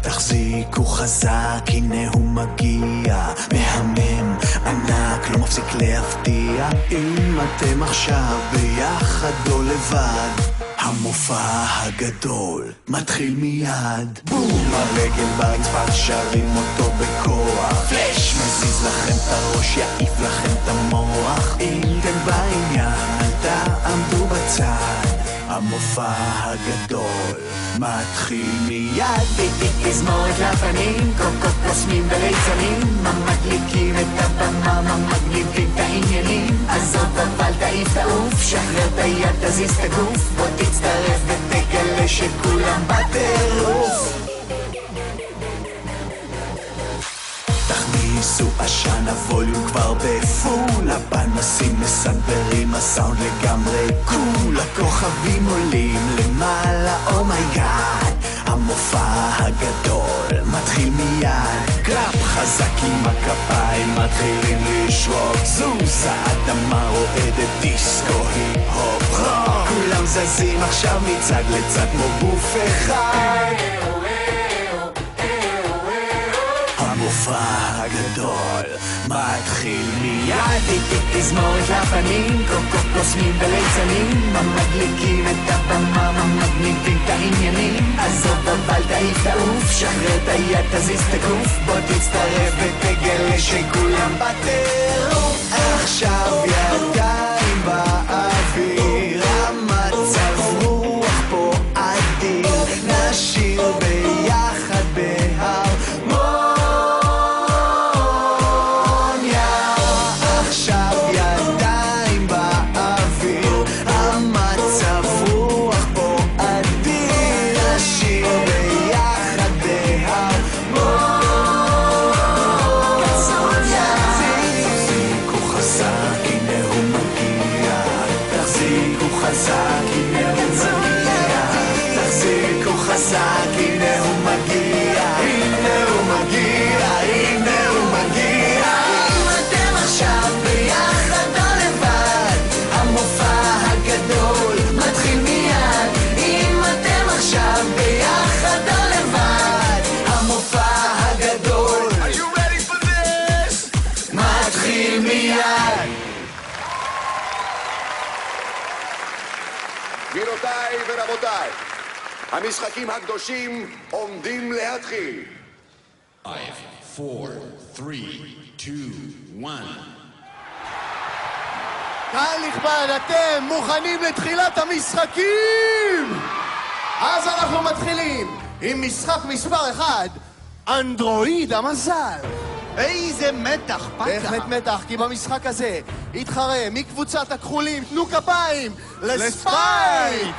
תחזיקו חזק, הנה הוא מגיע, מהמם, ענק, לא מפסיק להפתיע. אם אתם עכשיו ביחד או לבד, המופע הגדול מתחיל מיד. בום! הרגל ברצפה, שרים אותו בכוח. פלש! מזיז לכם את הראש, יעיף לכם את המוח. אם אתם בעניין, אל תעמדו בצד. המופע הגדול מתחיל מיד. תזמורת לפנים, קוסמים וליצנים, מדליקים את הבמה, מגניבים את העניינים. עזוב אבל תעיף תעוף, שחרר את היד, תזיז את הגוף, בוא תצטרף ותגלה שכולם בטירוף. תכניסו עשן, הווליום כבר בפול, הפנסים מסנברים, הסאונד לגמרי קול, הכוכבים עולים למעלה, אומייגאד, המופע הגדול מתחיל מיד. קלאפ חזק עם הכפיים, מתחילים לשרוק, זוז האדמה רועדת, דיסקו היפ-הופ רוק, כולם זזים עכשיו מצד לצד כמו גוף אחד. המופע הגדול מתחיל מיד. תזמורת לפנים, קוסמים וליצנים, מדליקים את הבמה, מגניבים את העניינים. עזוב אבל תעיף תעוף, שחרר את היד, תזיז את הגוף, בוא תצטרף ותגלה שכולם בטירוף. עכשיו ידיים באוויר, המצב רוח פה אדיר, נשיר ביחד בהר רבותיי, המשחקים הקדושים עומדים להתחיל. 5, 4, 3, 2, 1. קהל נכבד, אתם מוכנים לתחילת המשחקים? אז אנחנו מתחילים עם משחק מספר 1, אנדרואיד המזל. איזה מתח, פקה. בהחלט מתח, כי במשחק הזה יתחרה מקבוצת הכחולים, תנו כפיים לספייק!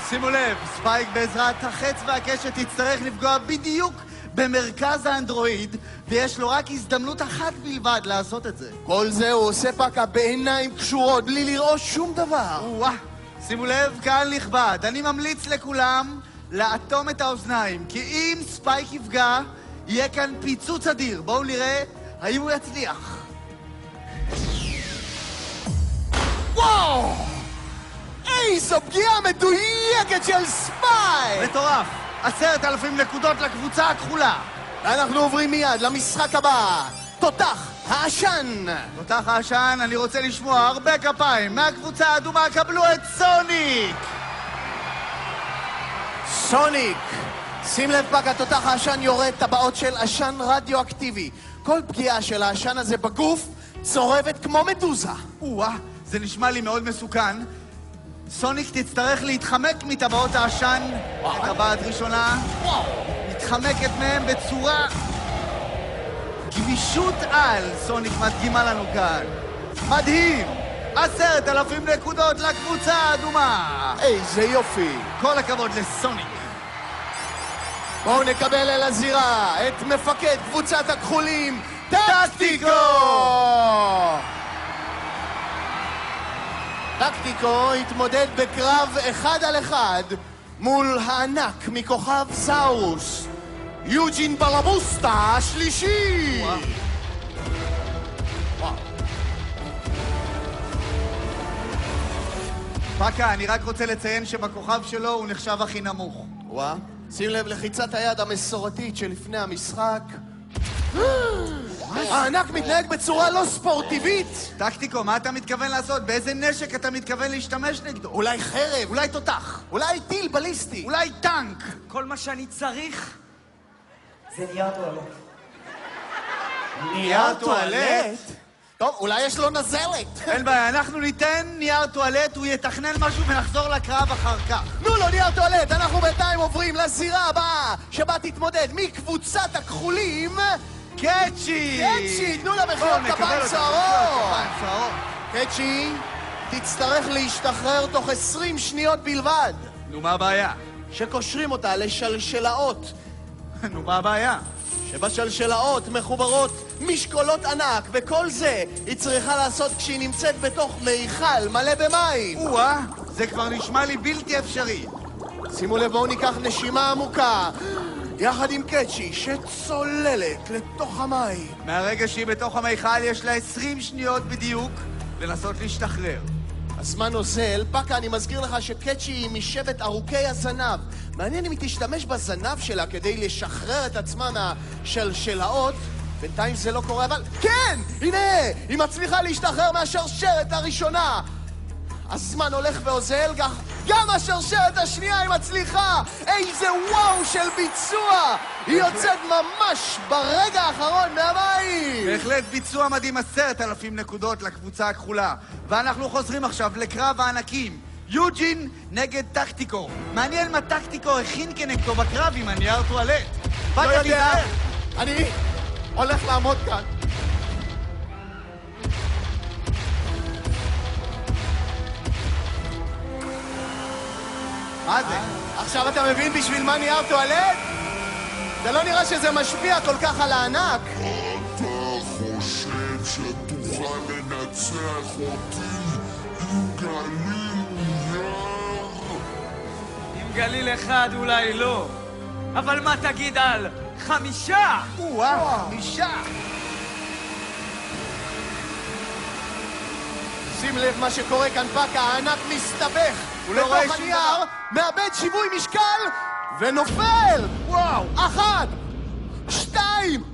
שימו לב, ספייק בעזרת החץ והקשת יצטרך לפגוע בדיוק במרכז האנדרואיד, ויש לו רק הזדמנות אחת בלבד לעשות את זה. כל זה הוא עושה פקה בעיניים קשורות, בלי לראות שום דבר. שימו לב, קהל נכבד, אני ממליץ לכולם לאטום את האוזניים, כי אם ספייק יפגע, יהיה כאן פיצוץ אדיר. בואו נראה האם הוא יצליח. וואו! איזו פגיעה מדויקת של ספייק! מטורף! 10,000 נקודות לקבוצה הכחולה. אנחנו עוברים מיד למשחק הבא, תותח העשן. תותח העשן, אני רוצה לשמוע הרבה כפיים. מהקבוצה האדומה קבלו את סוניק! סוניק! שים לב פקה, תותח העשן יורד טבעות של עשן רדיואקטיבי. כל פגיעה של העשן הזה בגוף צורבת כמו מדוזה. זה נשמע לי מאוד מסוכן. סוניק תצטרך להתחמק מטבעות העשן. טבעת ראשונה מתחמקת מהם בצורה גמישות על. סוניק מדגימה לנו כאן. מדהים! 10,000 נקודות לקבוצה האדומה. איזה יופי. כל הכבוד לסוניק. בואו נקבל אל הזירה את מפקד קבוצת הכחולים, טקטיקו! טקטיקו התמודד בקרב 1 על 1 מול הענק מכוכב סאורוס, יוג'ין בלבוסטה השלישי! פקה, אני רק רוצה לציין שבכוכב שלו הוא נחשב הכי נמוך. שים לב לחיצת היד המסורתית שלפני המשחק. הענק מתנהג בצורה לא ספורטיבית. טקטיקו, מה אתה מתכוון לעשות? באיזה נשק אתה מתכוון להשתמש נגדו? אולי חרב, אולי תותח, אולי טיל בליסטי, אולי טנק. כל מה שאני צריך זה נייר טואלט. נייר טואלט? טוב, אולי יש לו נזלת. אין בעיה, אנחנו ניתן נייר טואלט, הוא יתכנן משהו ונחזור לקרב אחר כך. תנו לו נייר טואלט, אנחנו בינתיים עוברים לזירה הבאה שבה תתמודד מקבוצת הכחולים קצ'י! קצ'י, תנו לה מחיאות כפיים סוערות. קצ'י, תצטרך להשתחרר תוך 20 שניות בלבד. נו, מה הבעיה? שקושרים אותה לשלשלאות. נו, מה הבעיה? שבשלשלאות מחוברות משקולות ענק, וכל זה היא צריכה לעשות כשהיא נמצאת בתוך מיכל מלא במים. זה כבר נשמע לי בלתי אפשרי. שימו לב, בואו ניקח נשימה עמוקה יחד עם קצ'י שצוללת לתוך המים. מהרגע שהיא בתוך המיכל יש לה 20 שניות בדיוק לנסות להשתחרר. הזמן נוזל. פקה, אני מזכיר לך שקצ'י היא משבט ארוכי הזנב. מעניין אם היא תשתמש בזנב שלה כדי לשחרר את עצמה מהשלשלאות. בינתיים זה לא קורה, אבל כן! הנה! היא מצליחה להשתחרר מהשרשרת הראשונה. הזמן הולך ואוזל, גם השרשרת השנייה היא מצליחה. איזה וואו של ביצוע! היא יוצאת ממש ברגע האחרון מהמים. בהחלט ביצוע מדהים. 10,000 נקודות לקבוצה הכחולה. ואנחנו חוזרים עכשיו לקרב הענקים. יוג'ין נגד טקטיקו. מעניין מה טקטיקו הכין כנגדו בקרב עם הנייר טואלט. לא יודע. אני הולך לעמוד כאן. מה זה? עכשיו אתה מבין בשביל מה נייר טואלט? זה לא נראה שזה משפיע כל כך על הענק. אתה חושב שתוכל לנצח אותי עם גליל נייר? עם גליל אחד אולי לא, אבל מה תגיד על 5? 5! שים לב מה שקורה כאן, פקה, הענק מסתבך לתוך הנייר, מאבד שיווי משקל ונופל! וואו! 1, 2,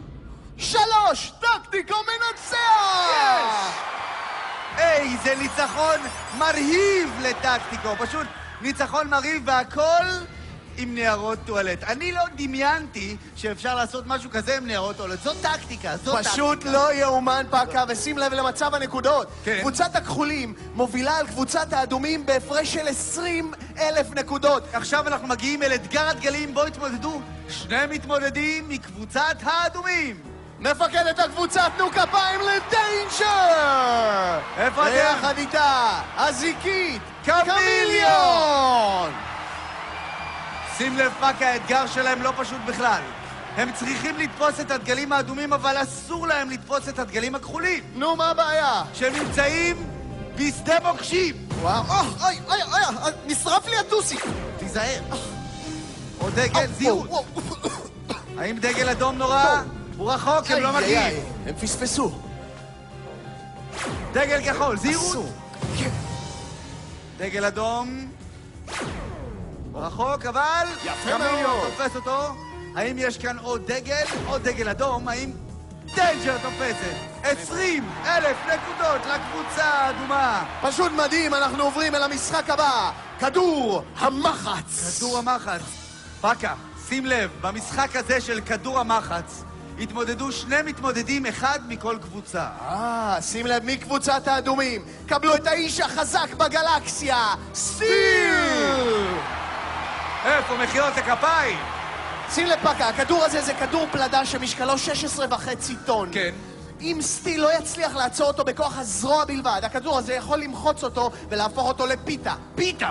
3, טקטיקו מנצח! איזה ניצחון מרהיב לטקטיקו. פשוט ניצחון מרהיב והכל עם ניירות טואלט. אני לא דמיינתי שאפשר לעשות משהו כזה עם ניירות טואלט. זו טקטיקה, זו טקטיקה. פשוט לא יאומן פאקה, ושים לב למצב הנקודות. כן. קבוצת הכחולים מובילה על קבוצת האדומים בהפרש של 20,000 נקודות. עכשיו אנחנו מגיעים אל אתגר הדגלים, בו התמודדו שני מתמודדים מקבוצת האדומים. מפקדת הקבוצה, תנו כפיים לדיינג'ר! איפה אתם? ביחד איתה, הזיקית, קמיליון! שים לב פאקה, האתגר שלהם לא פשוט בכלל. הם צריכים לתפוס את הדגלים האדומים, אבל אסור להם לתפוס את הדגלים הכחולים. נו, מה הבעיה? שהם נמצאים בשדה מוקשים. וואו, אוי, נשרף לי הטוסי. תיזהר. או דגל, זהירות. האם דגל אדום נורא? הוא רחוק, הם לא מגיעים. הם פספסו. דגל כחול, זהירות. דגל אדום. רחוק, אבל... יפה קמיליון מאוד. תופס אותו. האם יש כאן עוד דגל או דגל אדום? האם דיינג'ר תופסת? 20,000 נקודות לקבוצה האדומה. פשוט מדהים, אנחנו עוברים אל המשחק הבא. כדור המחץ. כדור המחץ. פאקה, שים לב, במשחק הזה של כדור המחץ התמודדו שני מתמודדים, אחד מכל קבוצה. שים לב, מקבוצת האדומים קבלו את האיש החזק בגלקסיה, סטיל! איפה מחיאות הכפיים? שים לב פאקה, הכדור הזה זה כדור פלדה שמשקלו 16.5 טון. כן. אם סטיל לא יצליח לעצור אותו בכוח הזרוע בלבד, הכדור הזה יכול למחוץ אותו ולהפוך אותו לפיתה. פיתה!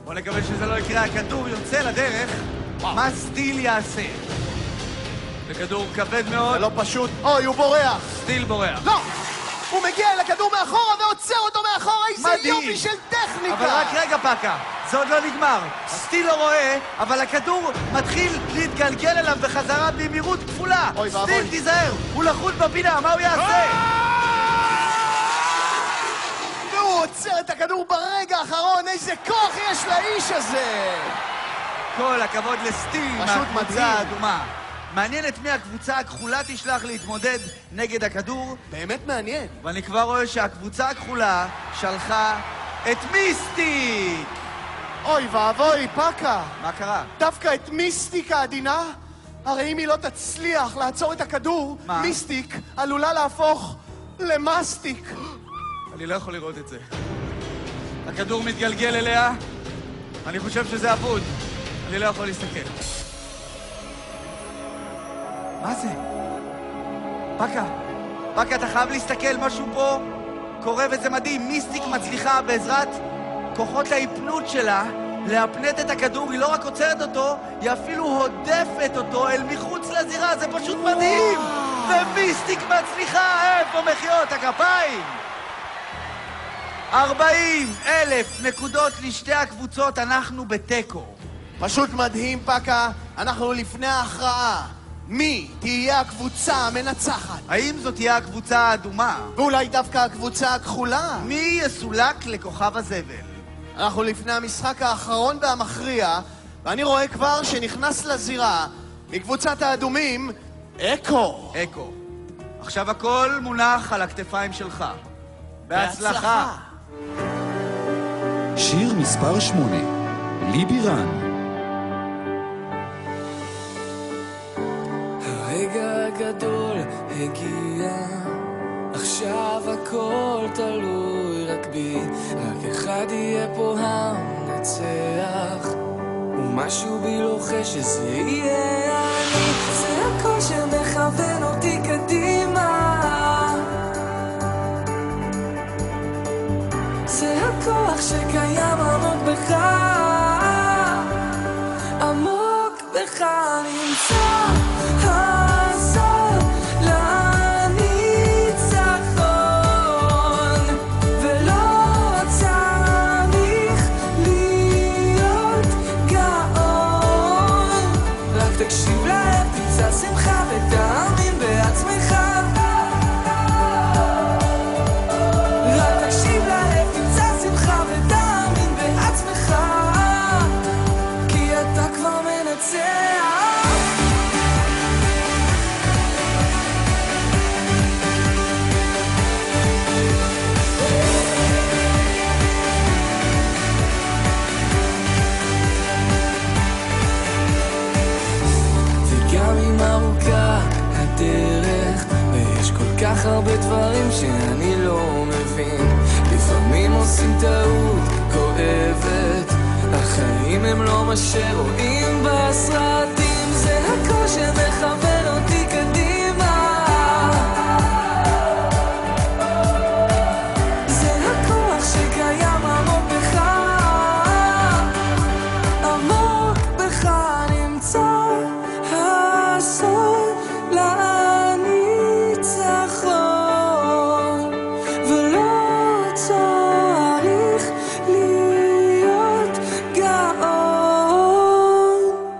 בוא נקווה שזה לא יקרה, הכדור יוצא לדרך. מה סטיל יעשה? זה כדור כבד מאוד. זה לא פשוט. אוי, הוא בורח. סטיל בורח. לא! הוא מגיע אל הכדור מאחורה ועוצר אותו מאחורה. איזה יופי של טכניקה! אבל רק רגע פאקה, זה עוד לא נגמר. סטיל לא רואה, אבל הכדור מתחיל להתגלגל אליו בחזרה במהירות כפולה. סטיל, תיזהר, הוא לחוט בפינה, מה הוא יעשה? והוא עוצר את הכדור ברגע האחרון. איזה כוח יש לאיש הזה! כל הכבוד לסטיל פשוט מהקבוצה מדהים. האדומה. מעניין את מי הקבוצה הכחולה תשלח להתמודד נגד הכדור. באמת מעניין. ואני כבר רואה שהקבוצה הכחולה שלחה את מיסטיק. אוי ואבוי, פאקה. מה קרה? דווקא את מיסטיק העדינה? הרי אם היא לא תצליח לעצור את הכדור, מיסטיק עלולה להפוך למסטיק. אני לא יכול לראות את זה. הכדור מתגלגל אליה. אני חושב שזה אבוד. אני לא יכול להסתכל. מה זה? פאקה, אתה חייב להסתכל, משהו פה קורה וזה מדהים. מיסטיק מצליחה בעזרת כוחות ההיפנות שלה להפנט את הכדור. היא לא רק עוצרת אותו, היא אפילו הודפת אותו אל מחוץ לזירה. זה פשוט מדהים! ומיסטיק מצליחה! איפה מחיאות הכפיים? 40,000 נקודות לשתי הקבוצות, אנחנו בטקו. פשוט מדהים, פאקה. אנחנו לפני ההכרעה. מי תהיה הקבוצה המנצחת? האם זאת תהיה הקבוצה האדומה? ואולי דווקא הקבוצה הכחולה? מי יסולק לכוכב הזבל? אנחנו לפני המשחק האחרון והמכריע, ואני רואה כבר שנכנס לזירה מקבוצת האדומים, אקו. אקו. עכשיו הכל מונח על הכתפיים שלך. בהצלחה. שיר מספר 8, ליבי רן. הרגע הגדול הגיע, עכשיו הכל תלוי רק בי, רק אחד יהיה פה המנצח, ומשהו בי לוחש שזה יהיה אני, זה הכל שמכוון אותי קדימה, זה הכוח שקיים עמוק בך, עמוק בך נמצא הסוד לניצחון, ולא צריך להיות גאון, רק תקשיב להם, תמצא שמחה ותאמין בעצמך, רק תקשיב להם, תמצא שמחה ותאמין בעצמך. הרבה דברים שאני לא מבין. לפעמים עושים טעות כואבת, החיים הם לא מה שרואים בסרטים. זה הכל שמכוון אותי קדימה, זה הכוח שקיים עמוק בך, עמוק בך נמצא הסוד לניצחון, ולא צריך להיות גאון.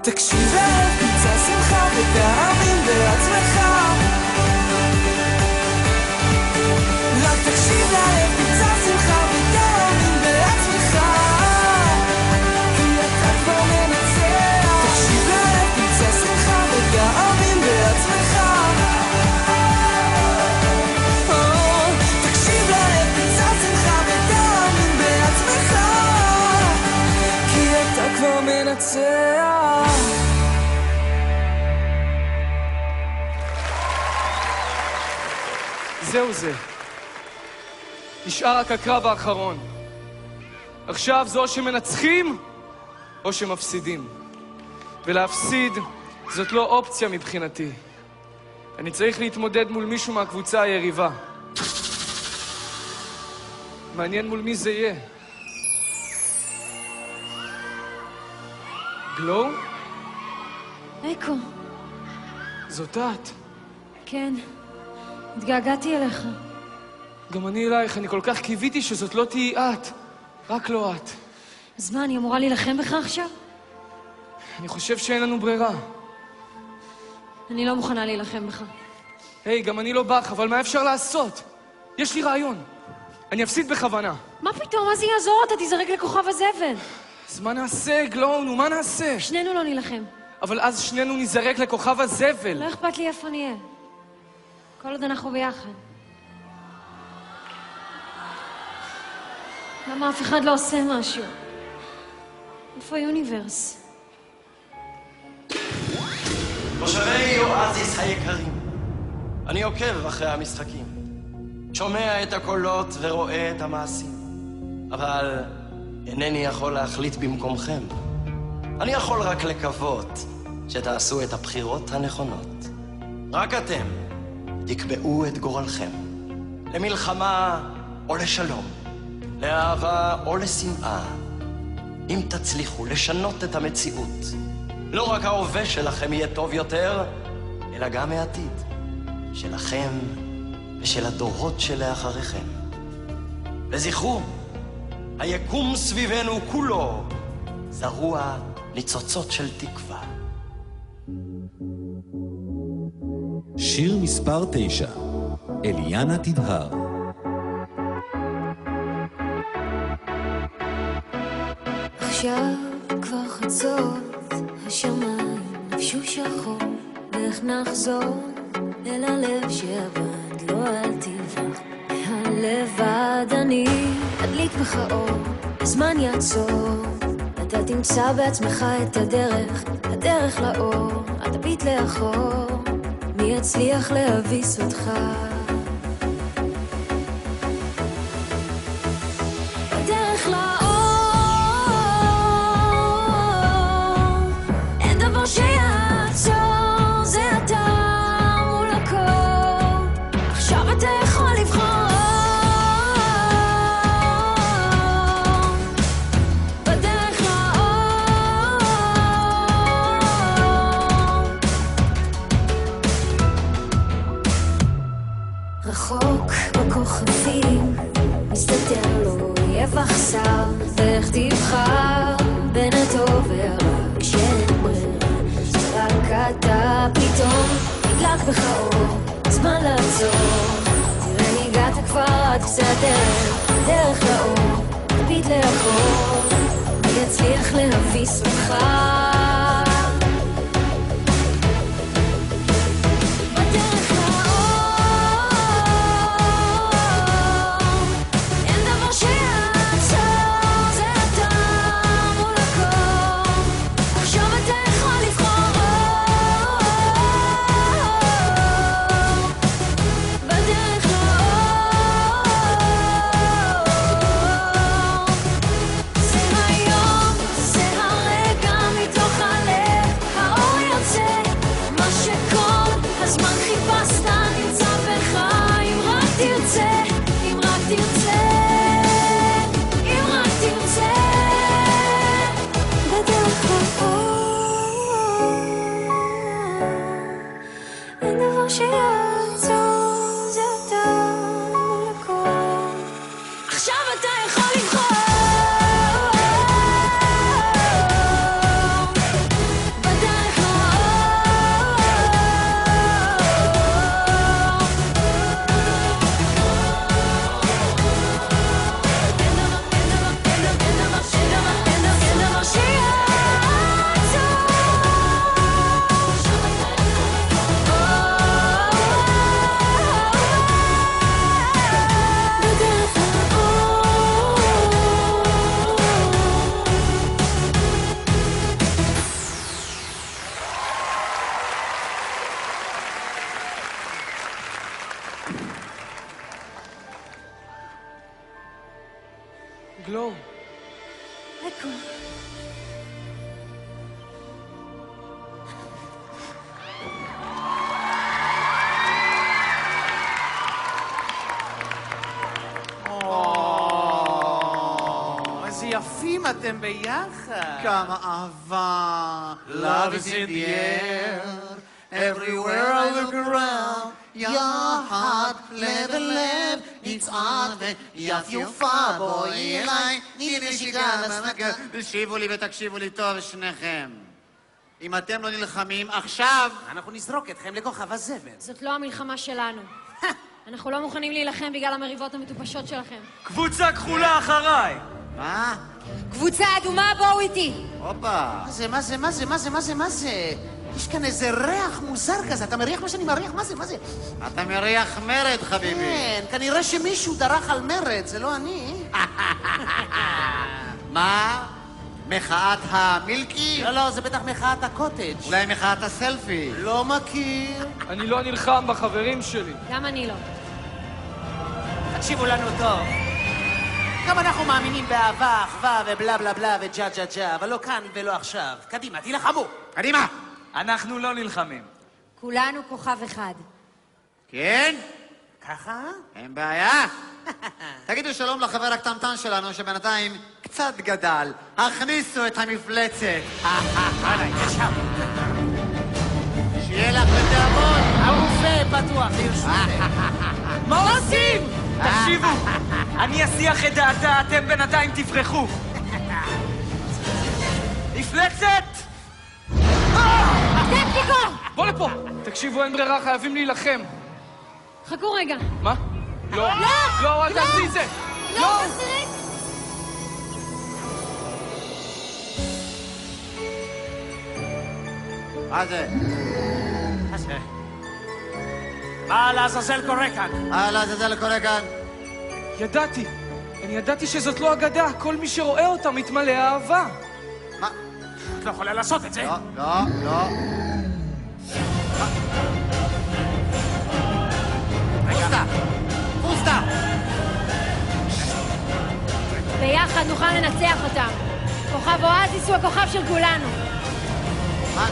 תקשיב אליו, תמצא שמחה ותאמין בעצמך, רק תקשיב ללב, תמצא שמחה ותאמין בעצמך, כי אתה כבר מנצח. תקשיב ללב, תמצא שמחה ותאמין בעצמך, תקשיב ללב, תמצא שמחה ותאמין בעצמך, כי אתה כבר מנצח. זהו זה. נשאר רק הקרב האחרון. עכשיו זה או שמנצחים או שמפסידים. ולהפסיד זאת לא אופציה מבחינתי. אני צריך להתמודד מול מישהו מהקבוצה היריבה. מעניין מול מי זה יהיה. גלו? ריקו. זאת את. כן, התגעגעתי אליך. גם אני אלייך, אני כל כך קיוויתי שזאת לא תהיי את. רק לא את. אז מה, אני אמורה להילחם בך עכשיו? אני חושב שאין לנו ברירה. אני לא מוכנה להילחם בך. היי, גם אני לא בך, אבל מה אפשר לעשות? יש לי רעיון. אני אפסיד בכוונה. מה פתאום? מה זה יעזור? אתה תיזרק לכוכב הזבל. אז מה נעשה, גלו? נו, מה נעשה? שנינו לא נילחם. אבל אז שנינו נזרק לכוכב הזבל. לא אכפת לי איפה נהיה. כל עוד אנחנו ביחד. למה אף אחד לא עושה משהו? איפה יוניברס? תושבי אואזיס היקרים, אני עוקב אחרי המשחקים, שומע את הקולות ורואה את המעשים, אבל אינני יכול להחליט במקומכם. אני יכול רק לקוות שתעשו את הבחירות הנכונות. רק אתם תקבעו את גורלכם, למלחמה או לשלום, לאהבה או לשנאה. אם תצליחו לשנות את המציאות, לא רק ההווה שלכם יהיה טוב יותר, אלא גם העתיד שלכם ושל הדורות שלאחריכם. וזכרו, היקום סביבנו כולו זרוע ניצוצות של תקווה. שיר מספר 9, אליאנה תדהר. עכשיו כבר חצות, השמיים לבשו שחור, ואיך נחזור אל הלב שעבד לו אל תלבד. הלבד אני אדליק בך אור, הזמן יעצור, אתה תמצא בעצמך את הדרך, הדרך לאור, אל תביט לאחור, מי יצליח להביס אותך? בדרך לאור אין דבר שיעצור, זה אתה מול הכל, עכשיו אתה יכול לבחור. בדרך לאור רחוק בכוכבים מסתתר לו אויב אכזר, ואיך תבחר בין הטוב והרע כשאין ברירה, רק אתה פתאום נדלק בך אור, זמן לעצור, תראה הגעת כבר עד קצת דרך, דרך לאור, תביט לאחור, מי יצליח להביס אותך? בדרך גלו. אקו. איזה יפים אתם ביחד. כמה אהבה. Love is in the air. Everywhere I look around. Your heart, לב אל לב. It's on the יפה בואי אליי. הנה שיגע לסנקה. תקשיבו לי ותקשיבו לי טוב שניכם. אם אתם לא נלחמים עכשיו... אנחנו נזרוק אתכם לכוכב הזבל. זאת לא המלחמה שלנו. אנחנו לא מוכנים להילחם בגלל המריבות המטופשות שלכם. קבוצה כחולה אחריי! מה? קבוצה אדומה, בואו איתי! הופה! מה זה? יש כאן איזה ריח מוזר כזה, אתה מריח מה שאני מריח? מה זה? אתה מריח מרד, חביבי. כן, כנראה שמישהו דרך על מרד, זה לא אני. מה? מחאת המילקי? לא, זה בטח מחאת הקוטג'. אולי מחאת הסלפי. לא מכיר. אני לא נלחם בחברים שלי. גם אני לא. תקשיבו לנו טוב. גם אנחנו מאמינים באהבה, אחווה ובלה בלה בלה וג'ה ג'ה ג'ה, אבל לא כאן ולא עכשיו. קדימה, תילחמו. קדימה. אנחנו לא נלחמים. כולנו כוכב אחד. כן? ככה? אין בעיה. תגידו שלום לחבר הקטנטן שלנו שבינתיים קצת גדל. הכניסו את המפלצת. שיהיה לך בתיאבון. הרופא פתוח לרשותך. מה עושים? תקשיבו, אני אסיח את דעתה, אתם בינתיים תברחו. מפלצת! טקטיקו! בוא לפה! תקשיבו, אין ברירה, חייבים להילחם. חכו רגע. מה? לא. לא, אל תעשי את זה! לא! מה זה? מה לעזאזל קורה כאן? מה לעזאזל קורה כאן? אני ידעתי שזאת לא אגדה. כל מי שרואה אותה מתמלא אהבה. מה? את לא יכולה לעשות את זה. לא. פוסטה! ביחד נוכל לנצח אותם. כוכב אואזיס הוא הכוכב של כולנו. מה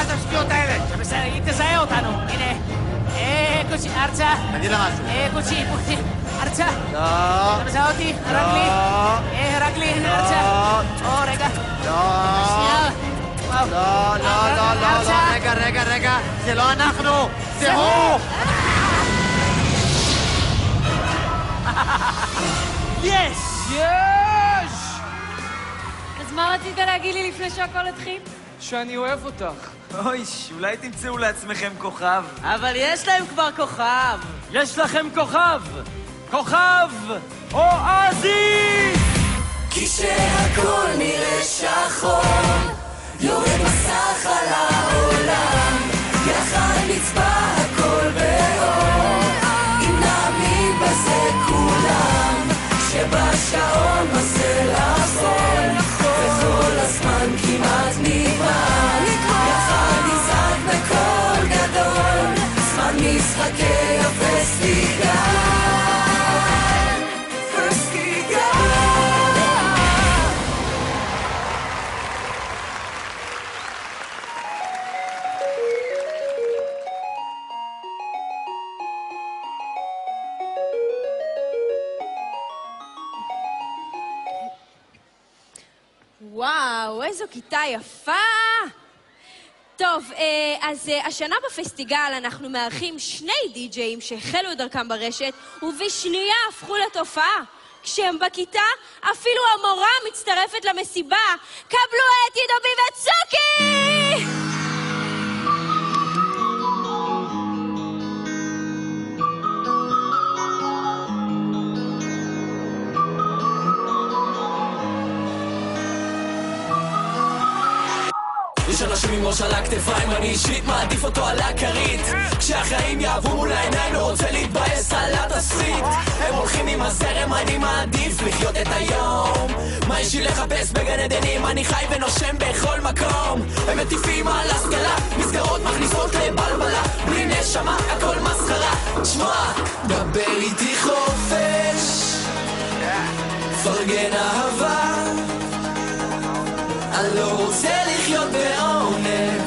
זה השטויות האלה? בסדר, היא תזהה אותנו. הנה. קוצ'י, ארצה. תגיד לה משהו. קוצ'י, ארצה. לא. אתה מזהה אותי? רגלי, ארצה. רגע. שנייה. לא, רגע, זה לא אנחנו, זה הוא! יש! אז מה רצית להגיד לי לפני שהכל התחיל? שאני אוהב אותך. אוי, אולי תמצאו לעצמכם כוכב. אבל יש להם כבר כוכב. יש לכם כוכב! כוכב אואזיס! כי שהכל נראה שחור יורד מסך על העולם יחד נצבע הכל באור אם נאמין בזה כולם שבשעון עושה לחול וכל הזמן כמעט נגמר יחד נצעק בקול גדול זמן משחקי הפסטיגל וואו, איזו כיתה יפה! טוב, אז השנה בפסטיגל אנחנו מארחים 2 די-ג'אים שהחלו את דרכם ברשת ובשנייה הפכו לתופעה. כשהם בכיתה, אפילו המורה מצטרפת למסיבה. קבלו את ידובי וצוקי! יש אנשים עם ראש על הכתפיים, אני אישית מעדיף אותו על הכרית כשהחיים יעברו מול העיניים, לא רוצה להתבאס על התסריט הם הולכים עם הזרם, אני מעדיף לחיות את היום מה יש לי לחפש בגן עדנים, אני חי ונושם בכל מקום הם מטיפים על השכלה, מסגרות מכניסות לבלבלה בלי נשמה, הכל מסחרה ועונש,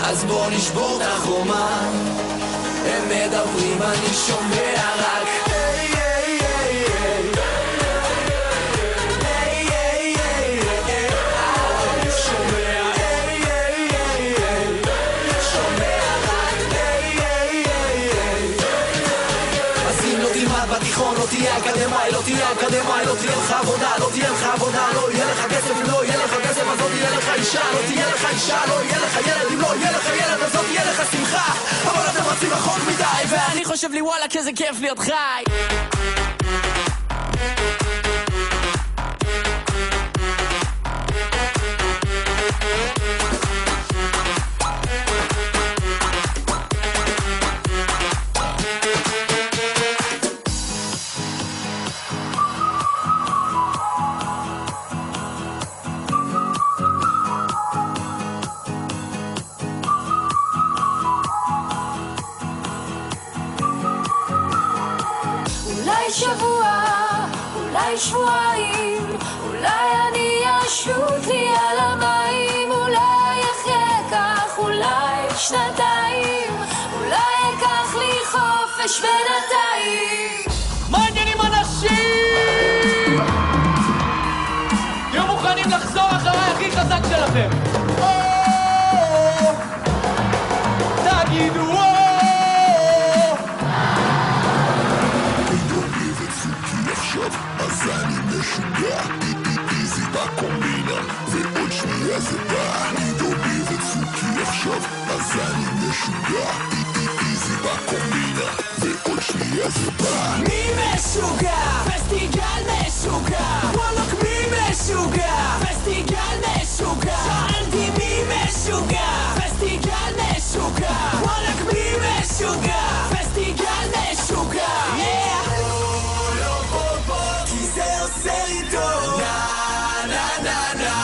אז בוא נשבור את החומה. הם מדברים, אני שומע רק בתיכון לא תהיה אקדמאי, לא תהיה אקדמאי, לא תהיה לך עבודה, לא תהיה לך עבודה, לא יהיה לך כסף, אם לא יהיה לך כסף, אז לא תהיה לך אישה, לא תהיה לך אישה, לא יהיה לך ילד, אם לא יהיה לך ילד, אז לא תהיה לך שמחה, אבל אתם רצים רחוק מדי, ואני חושב לי וואלה כזה כיף להיות חי. שבוע, אולי שבועיים, אולי אני אשוט לי על המים, אולי אחרי כך, אולי שנתיים, אולי אקח לי חופש בינתיים. מה העניינים אנשים? תהיו מוכנים לחזור אחריי הכי חזק שלכם. תגידו אז אני משוגע, איזי בקומבינה, ועוד שנייה זה בא. אני דובי וצוקי עכשיו, אז אני משוגע, איזי בקומבינה, ועוד שנייה זה בא. מי משוגע? פסטיגל משוגע. וואלוק מי משוגע? פסטיגל משוגע. שאלתי מי משוגע? פסטיגל משוגע. וואלוק מי משוגע? פסטיגל משוגע. זה עושה לי טוב, נה נה נה נה,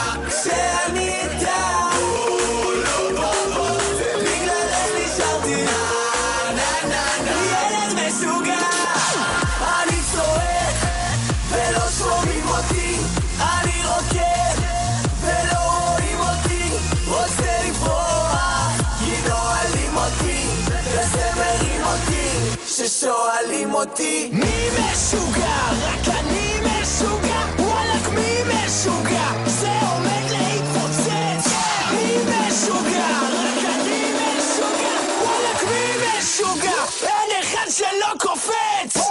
שאני איתה, ובגללך נשארתי, נה נה נה נה, ילד משוגע, אני צועק ולא שומעים אותי, אני רוקד ולא רואים אותי, רוצה לברוח, כי נועלים אותי, וזה מרים אותי, ששואלים אותי, מי משוגע? רק אני משוגע, וואלק מי משוגע, זה עומד להתפוצץ. מי משוגע, רק אני משוגע, וואלק מי משוגע, אין אחד שלא קופץ.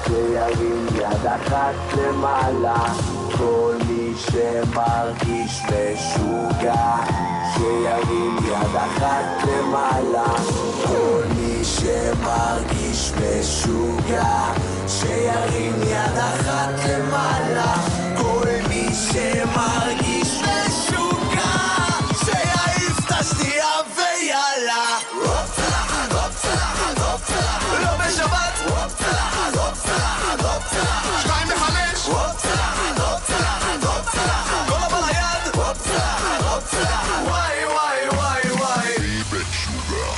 שירים יד אחת למעלה, כל מי שמרגיש משוגע, שירים יד אחת למעלה, כל מי שמרגיש משוגע, שירים יד אחת למעלה, כל מי שמרגיש משוגע, שיעיף את השתייה ויאללה. רוב צלחת, רוב צלחת, רוב צלחת, לא בשבת, רוב צלחת, רוב צלחת, רוב צלחת, 2 ו-5, רוב צלחת, רוב צלחת, רוב צלחת, כל הבא ליד, רוב צלחת, רוב צלחת, וואי וואי וואי וואי. מי משוגע?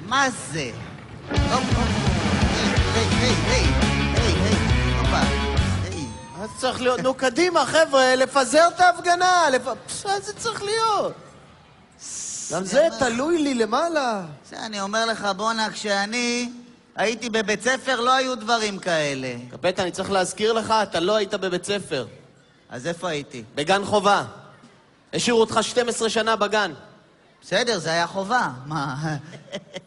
מה זה? היי, אז צריך להיות, נו קדימה חבר'ה, לפזר את ההפגנה, זה צריך להיות. גם זה תלוי לי למעלה. אני אומר לך, בונה, כשאני הייתי בבית ספר לא היו דברים כאלה. קפטה, אני צריך להזכיר לך, אתה לא היית בבית ספר. אז איפה הייתי? בגן חובה. השאירו אותך 12 שנה בגן. בסדר, זה היה חובה. מה?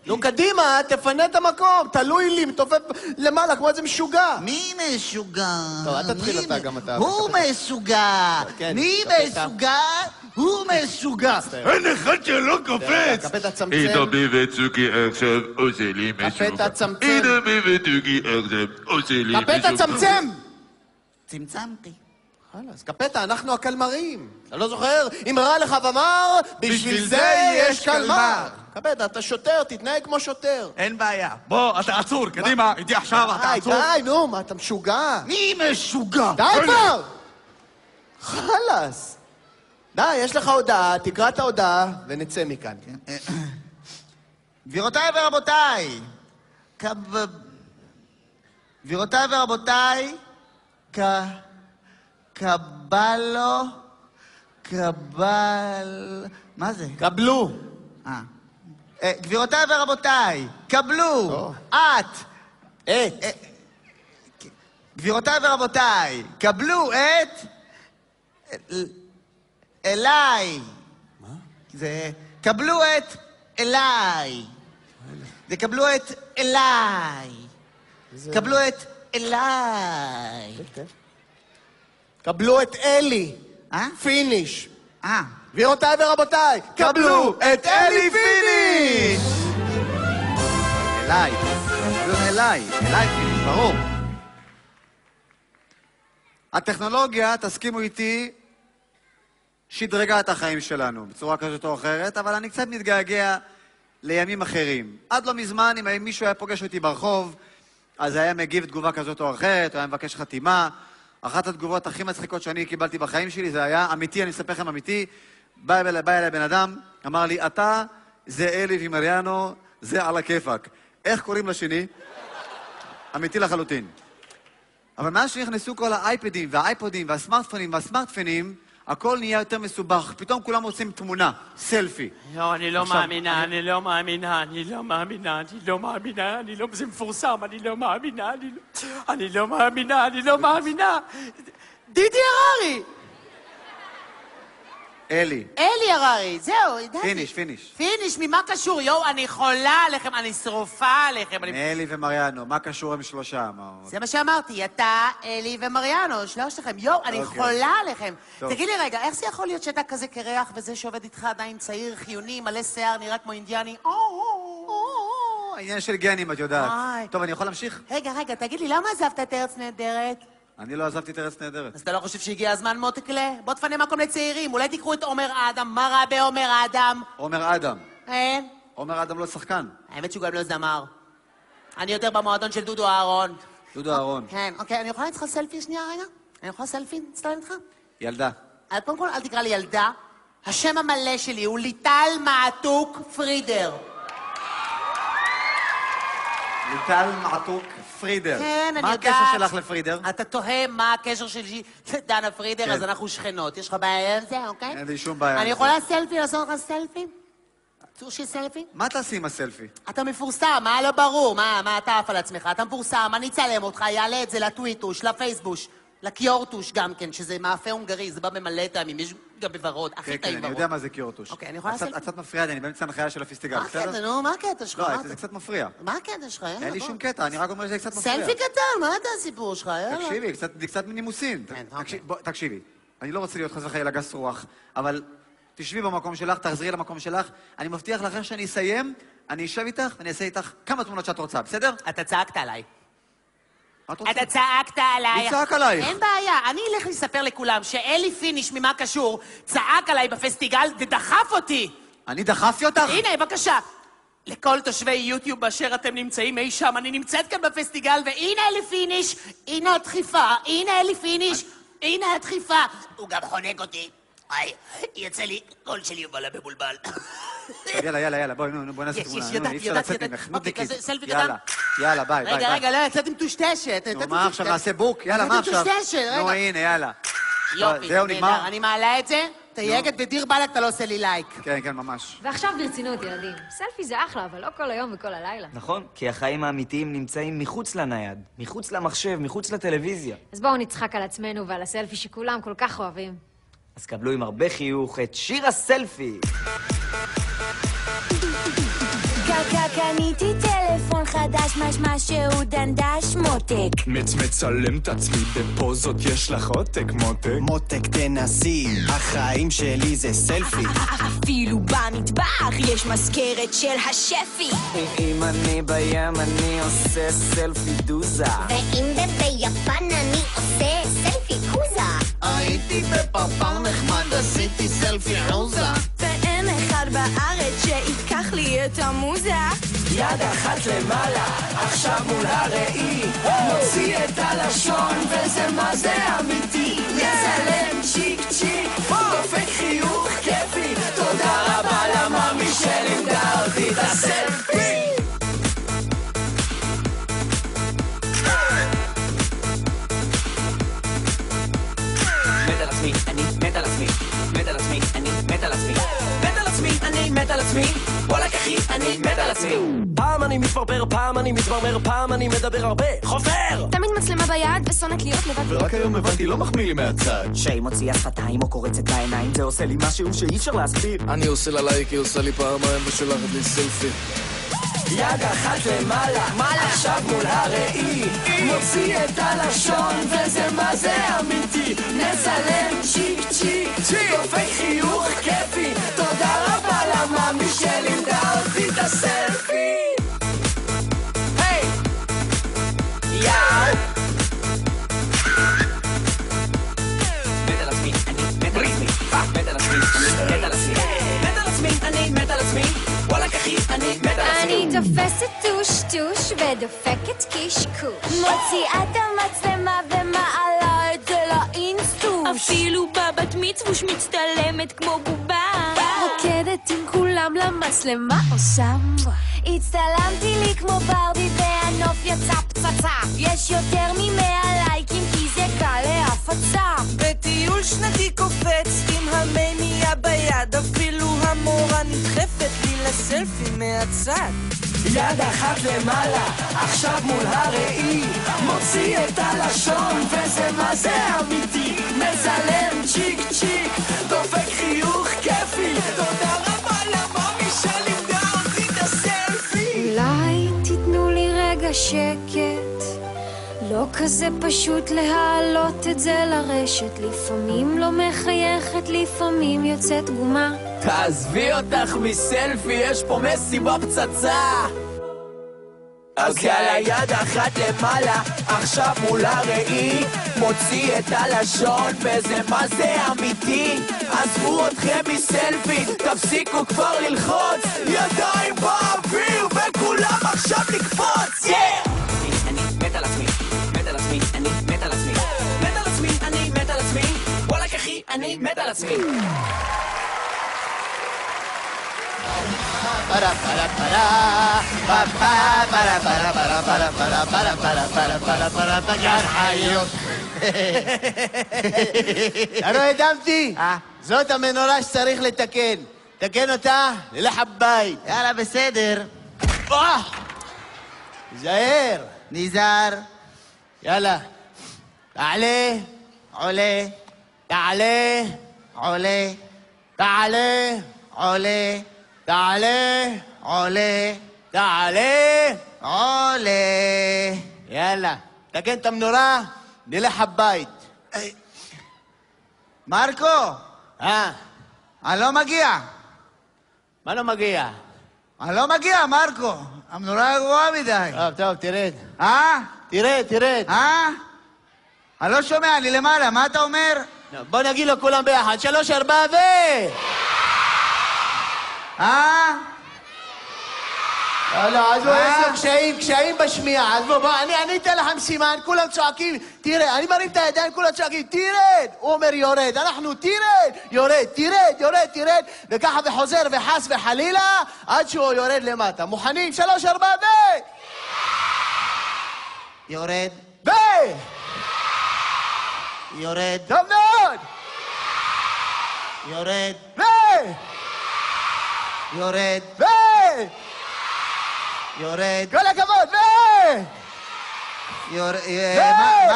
נו קדימה, תפנה את המקום, תלוי לי, מתופף למעלה כמו איזה משוגע. מי משוגע? טוב, אל תתחיל אתה גם אתה. הוא משוגע. מי משוגע? הוא משוגע. אין אחד שלא קופץ! קפטה צמצם. אידומי וצוקי עכשיו עושה לי משוגע. קפטה צמצם. אידומי וצוקי עכשיו עושה לי משוגע. קפטה צמצם! צמצמתי. חלאס, קפטה, אנחנו הקלמרים. אתה לא זוכר? אם רע לך ומר, בשביל זה יש קלמר. כבד, אתה שוטר, תתנהג כמו שוטר. אין בעיה. בוא, אתה עצור, קדימה, איתי עכשיו, אתה עצור. די, נו, מה, אתה משוגע? מי משוגע? די כבר! חלאס. די, יש לך הודעה, תקרא את ההודעה ונצא מכאן. גבירותיי ורבותיי, גבירותיי ורבותיי, קבלו, מה זה? קבלו. גבירותיי ורבותיי, קבלו, גבירותיי ורבותיי, קבלו אליי. מה? זה קבלו אליי. זה קבלו אליי. קבלו אליי. קבלו את אלי. פיניש. גבירותיי ורבותיי, קבלו את אלי פיניש! אליי פיניש, ברור. הטכנולוגיה, תסכימו איתי, שדרגה את החיים שלנו בצורה כזאת או אחרת, אבל אני קצת מתגעגע לימים אחרים. עד לא מזמן, אם מישהו היה פוגש אותי ברחוב, אז היה מגיב תגובה כזאת או אחרת, הוא היה מבקש חתימה. אחת התגובות הכי מצחיקות שאני קיבלתי בחיים שלי, זה היה אמיתי, אני אספר לכם אמיתי, בא אליי בן אדם, אמר לי, אתה זה אלי ומריאנו, זה על הכיפק. איך קוראים לשני? אמיתי לחלוטין. אבל מאז שנכנסו כל האייפדים והאייפודים והסמארטפונים, הכל נהיה יותר מסובך. פתאום כולם רוצים תמונה, סלפי. לא, אני לא מאמינה, זה מפורסם, אני לא מאמינה. דידי הררי! אלי. אלי הררי, זהו, פיניש. פיניש, ממה קשור? יואו, אני חולה עליכם, אני שרופה עליכם. אלי ומריאנו, מה קשור עם שלושה? זה מה שאמרתי, אתה, אלי ומריאנו, שלושתכם. יואו, אני חולה עליכם. תגיד לי רגע, איך זה יכול להיות שאתה כזה קרח וזה שעובד איתך עדיין צעיר, חיוני, מלא שיער, נראה כמו אינדיאני? העניין של גנים, את יודעת. טוב, אני יכול להמשיך? רגע, תגיד לי, למה עזבת את ארץ נהדרת? אני לא עזבתי את ארץ נהדרת. אז אתה לא חושב שהגיע הזמן מוטקלה? בוא תפנה מקום לצעירים, אולי תקראו את עומר אדם, מה רע בעומר אדם? עומר אדם. אין? עומר אדם לא שחקן. האמת שהוא גם לא זמר. אני יותר במועדון של דודו אהרון. דודו אהרון. כן, אוקיי, אני יכולה איתך סלפי שנייה רגע? אני יכולה סלפי? נצטלם איתך? ילדה. קודם כל, אל תקרא לי ילדה. השם המלא שלי הוא ליטל מעתוק פרידר. ליטל מעתוק פרידר. כן, אני יודעת. מה הקשר שלך לפרידר? אתה תוהה מה הקשר שלי לדנה פרידר, אז אנחנו שכנות. יש לך בעיה עם זה, אוקיי? אין לי שום בעיה. אני יכולה סלפי, לעשות לך סלפי? אסור שיהיה סלפי? מה תעשי עם הסלפי? אתה מפורסם, מה לא ברור? מה אתה עף על עצמך? אתה מפורסם, אני אצלם אותך, יעלה את זה לטוויטוש, לפייסבוש, לקיורטוש גם כן, שזה מאפה הונגרי, זה בא במלא טעמים, יש גם בוורוד, הכי טעים ורוד. אני יודע מה זה קיורטוש. אוקיי, אני יכולה לעשות... את קצת מפריעה לי, אני באמצע הנחיה של הפסטיגל, בסדר? מה הקטע, נו? מה הקטע שלך? לא, זה קצת מפריע. מה הקטע שלך? אין לי שום קטע, אני רק אומר שזה קצת מפריע. סלפי קטן, מה אתה הסיפור שלך? תקשיבי, קצת מנימוסין. תקשיבי, אני לא רוצה להיות חס וחלילה גס רוח, אבל תשבי במקום שלך, תחזרי למקום שלך, אני מבטיח לך שאני אסיים, אני אשב איתך ואני אעשה איתך כמה תמונות שאת רוצה, בסדר? אתה צעקת עליי. אתה צעקת עליי. מי צעק עלייך? אין בעיה, אני אלך לספר לכולם שאלי פיניש, ממה קשור, צעק עליי בפסטיגל ודחף אותי. אני דחפתי אותך? הנה, בבקשה. לכל תושבי יוטיוב באשר אתם נמצאים אי שם, אני נמצאת כאן בפסטיגל, והנה אלי פיניש, הנה הדחיפה, הנה אלי פיניש, הנה הדחיפה. הוא גם חונק אותי. יצא לי קול של יובל מבולבל. יאללה, בואי נעשה תמונה. אי אפשר לצאת ממך, נודניקית. יאלה, ביי. רגע, לא, יצאת עם טושטשת. נו, מה עכשיו, נעשה בוק? יאללה, מה עכשיו? נו, הנה, יאללה. יופי, נהדר, אני מעלה את זה, תייגת בדיר בלק, אתה לא עושה לי לייק. כן, ממש. ועכשיו ברצינות, ילדים. סלפי זה אחלה, אבל לא כל היום וכל הלילה. נכון, כי החיים האמיתיים נמצאים מחוץ לנייד, מחוץ למחשב, מחוץ לטלוויזיה. אז בואו נצחק על עצמנו ועל הסלפי שכולם כל כך אוהבים. אז קבלו עם הרבה חיוך את שיר הסלפי. קניתי טלפון חדש חדש משמע שהוא דנדש מותק. מצלם את עצמי בפוזות, יש לך עותק מותק. מותק תנסי, החיים שלי זה סלפי. אפילו במטבח יש מזכרת של השפי. אם אני בים אני עושה סלפי דוזה. ואם ביפן אני עושה סלפי קוזה. הייתי בפרפר נחמד, עשיתי סלפי עוזה. ואין אחד בארץ שיקח לי את המוזה. יד אחת למעלה, עכשיו מול הראי, מוציא את הלשון וזה מה זה אמיתי. מצלם צ'יק צ'יק, דופק חיוך כיפי, תודה רבה למאמי שלימדה אותי את הסלפי. מת על עצמי, אני מת על עצמי, מת על עצמי, אני מת על עצמי, מת על עצמי, אני מת על עצמי, וואלק אחי, אני מת על עצמי. פעם אני מתפרפר, פעם אני מתמרמר, פעם אני מדבר הרבה, חופר! תמיד מצלמה ביד ושונאת להיות לבד. ורק היום הבנתי, לא מחמיא לי מהצד. שהיא מוציאה שפתיים או קורצת בעיניים, זה עושה לי משהו שאי אפשר להסביר. אני עושה לה לייק, היא עושה לי פעמיים ושולחת לי סלפי. יד אחת למעלה, עכשיו מול הראי, מוציא את הלשון וזה מה זה אמיתי. מצלם צ'יק צ'יק, דופק חיוך כיפי, תודה רבה למאמי שלימדה אותי את הסלפי. היי! יאו! מת על עצמי, אני מת על עצמי, מת על עצמי, אני מת על עצמי, מת על עצמי, אני מת על עצמי, וואלק אחי, אני מת על עצמי. אני תופסת טוש ודופקת קשקוש. מוציאה את המצלמה ומעלה את זה לאינסטוש. אפילו בבת מצווש מצטלמת כמו בובה. רוקדת עם כולם למצלמה עושה מואה. הצטלמתי לי כמו ברבי והנוף יצא פצצה. יש יותר מ100 לייקים כי זה קל להפצה. בטיול שנתי קופץ עם המניה ביד, אפילו המורה נדחפת לי לסלפי מהצד. יד אחת למעלה, עכשיו מול הראי, מוציא את הלשון וזה מה זה אמיתי. מצלם צ'יק צ'יק, דופק חיוך כיפי, תודה רבה למאמי שלימדה אותי את הסלפי. אולי תיתנו לי רגע שקט, לא כזה פשוט להעלות את זה לרשת. לפעמים לא מחייכת, לפעמים יוצאת גומה. תעזבי אותך מסלפי, יש פה מסיבה פצצה. אז יאללה יד אחת למעלה, עכשיו מול הראי, מוציא את הלשון וזה מה זה אמיתי. עזבו אתכם מסלפי, תפסיקו כבר ללחוץ, ידיים באוויר וכולם עכשיו לקפוץ. אני מת על עצמי, מת על עצמי, אני מת על עצמי, מת על עצמי, אני מת על עצמי, וואלק אחי, אני מת על עצמי. para para para para para para para para para para para para para para חיות. לא הדמתי, זאת המנורה שצריך לתקן. תקן אותה ללחבית. יאללה, בסדר. זהר. נזהר. יאללה. תעלה. עולה. תעלה. עולה. תעלה. עולה. תעלה. עולה. תעלה. עולה. יאללה. תקן את המנורה, נלך הבית. מרקו! אני לא מגיע. מה לא מגיע? אני לא מגיע, מרקו. המנורה גרועה מדי. טוב, תרד. תרד. אני לא שומע, אני למעלה, מה אתה אומר? בוא נגיד לו כולם ביחד, 3, 4 ו... לא, עזבו, יש לו קשיים בשמיעה, עזבו, בוא, אני אתן לכם סימן, כולם צועקים, תרד, אני מרים את הידיים, כולם צועקים, תרד! הוא אומר יורד, אנחנו תרד! יורד, וככה וחוזר וחס וחלילה, עד שהוא יורד למטה. מוכנים? 3, 4 ו... יורד. יורד. טוב מאוד! יורד. יורד. יורד. כל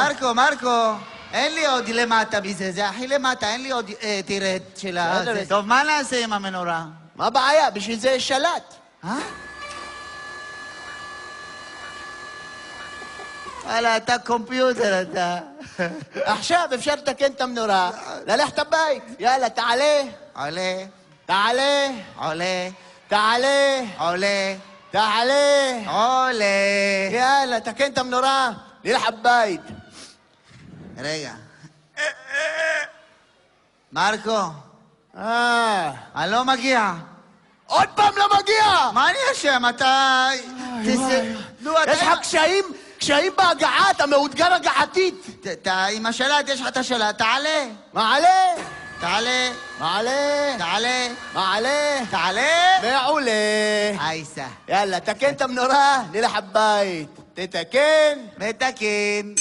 הכבוד, מרקו, אין לי עוד למטה מזה, זה הכי למטה, אין לי עוד תרד של הזה. טוב, מה נעשה עם המנורה? מה הבעיה? בשביל זה יש שלט. וואלה, אתה קומפיוטר, אתה. עכשיו אפשר לתקן את המנורה, ללכת הבית. יאללה, תעלה. עולה. תעלה. עולה. תעלה. עולה. תעלה. עולה. יאללה, תקן את המנורה, נלך הבית. רגע. מרקו. אני לא מגיע. עוד פעם לא מגיע! מה אני אשם? אתה... יש לך קשיים בהגעה, אתה מאותגר הגעתית. אתה עם השלט, יש לך את השלט, תעלה. מעלה. תעלה. מעלה. תעלה. מעלה. תעלה. מעולה. אייסה. יאללה, תקן את המנורה, נלך הבית. תתקן. מתקן.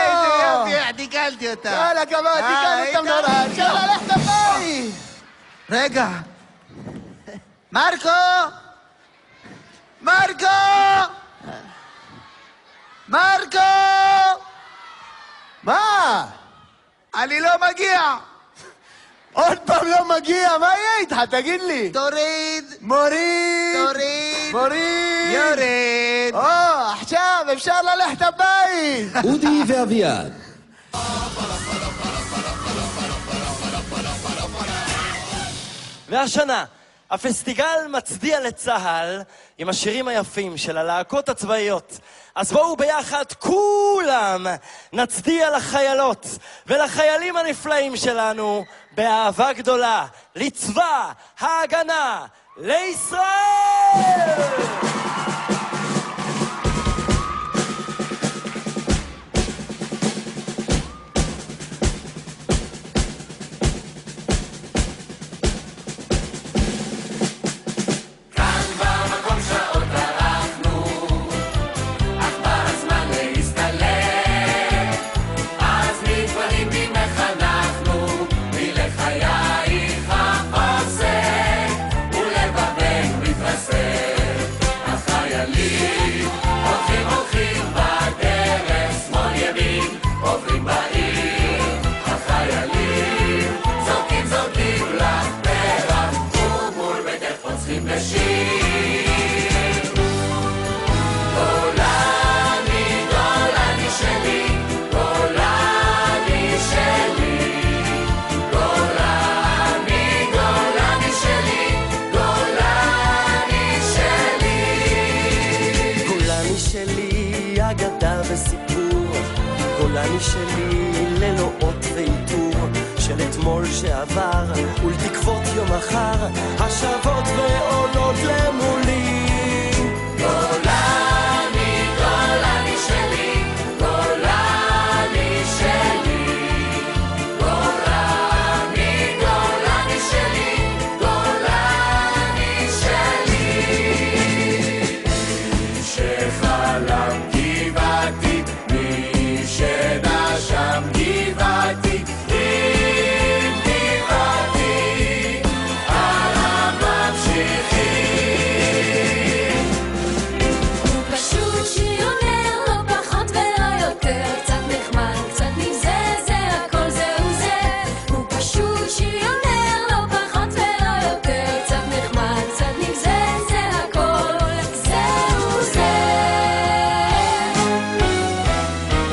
איזה יופי, תיקלתי אותה. יאללה, כמה, תיקן את המנורה, אפשר ללכת הבית. רגע. מרקו! מרקו! מרקו! מה? אני לא מגיע. עוד פעם לא מגיע, מה יהיה איתך? תגיד לי. תוריד. מוריד. תוריד. מוריד. יורד. עכשיו אפשר ללכת הבית. אודי ואביעד. והשנה, הפסטיגל מצדיע לצהל עם השירים היפים של הלהקות הצבאיות. אז בואו ביחד כולם נצדיע לחיילות ולחיילים הנפלאים שלנו באהבה גדולה לצבא ההגנה לישראל! גולני שלי ללא אות ועיטור של אתמול שעבר ולתקוות יום מחר השבות ועולות למולי. גולני, גולני שלי, גולני שלי, גולני, גולני שלי, גולני שלי. שחלם גבעתי שנשם גבעתי, עם גבעתי, על הממשיכים. הוא פשוט שיונר, לא פחות ולא יותר, קצת נחמד, קצת מזה, זה הכל זהו זה. הוא פשוט שיונר, לא פחות ולא יותר, קצת נחמד, קצת מזה, זה הכל זהו זה.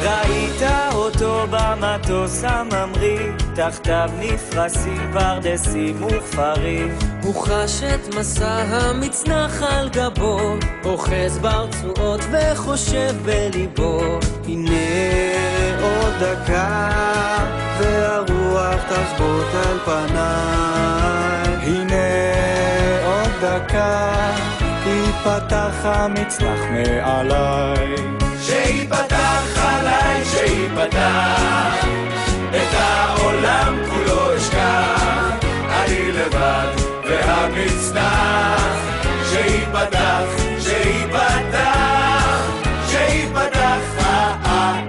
ראית אותו במטוס הממריא, תחתיו נפרסים פרדסים וכפרים. הוא חש את מסע המצנח על גבו, אוחז ברצועות וחושב בליבו. הנה עוד דקה והרוח תשבות על פניי. הנה עוד דקה ייפתח המצנח מעליי. שיפתח עליי, שיפתח, את העולם כולו אשכח, אני לבד והמצנח. שיפתח, שיפתח, שיפתח עליי.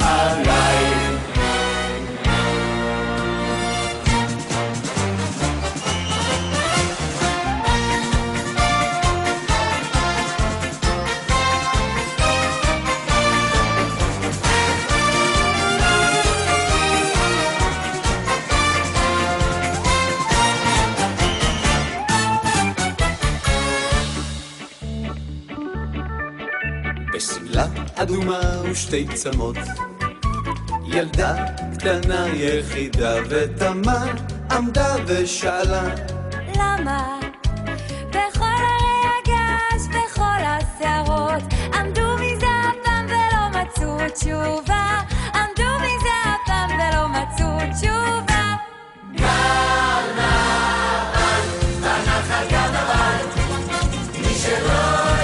בשמלה אדומה ושתי צמות. ילדה קטנה יחידה ותמה עמדה ושאלה למה? בכל עלי הגש, בכל השערות עמדו מזה הפעם ולא מצאו תשובה. עמדו מזה הפעם ולא מצאו תשובה. גרנבל, בנחל גרנבל, מי שלא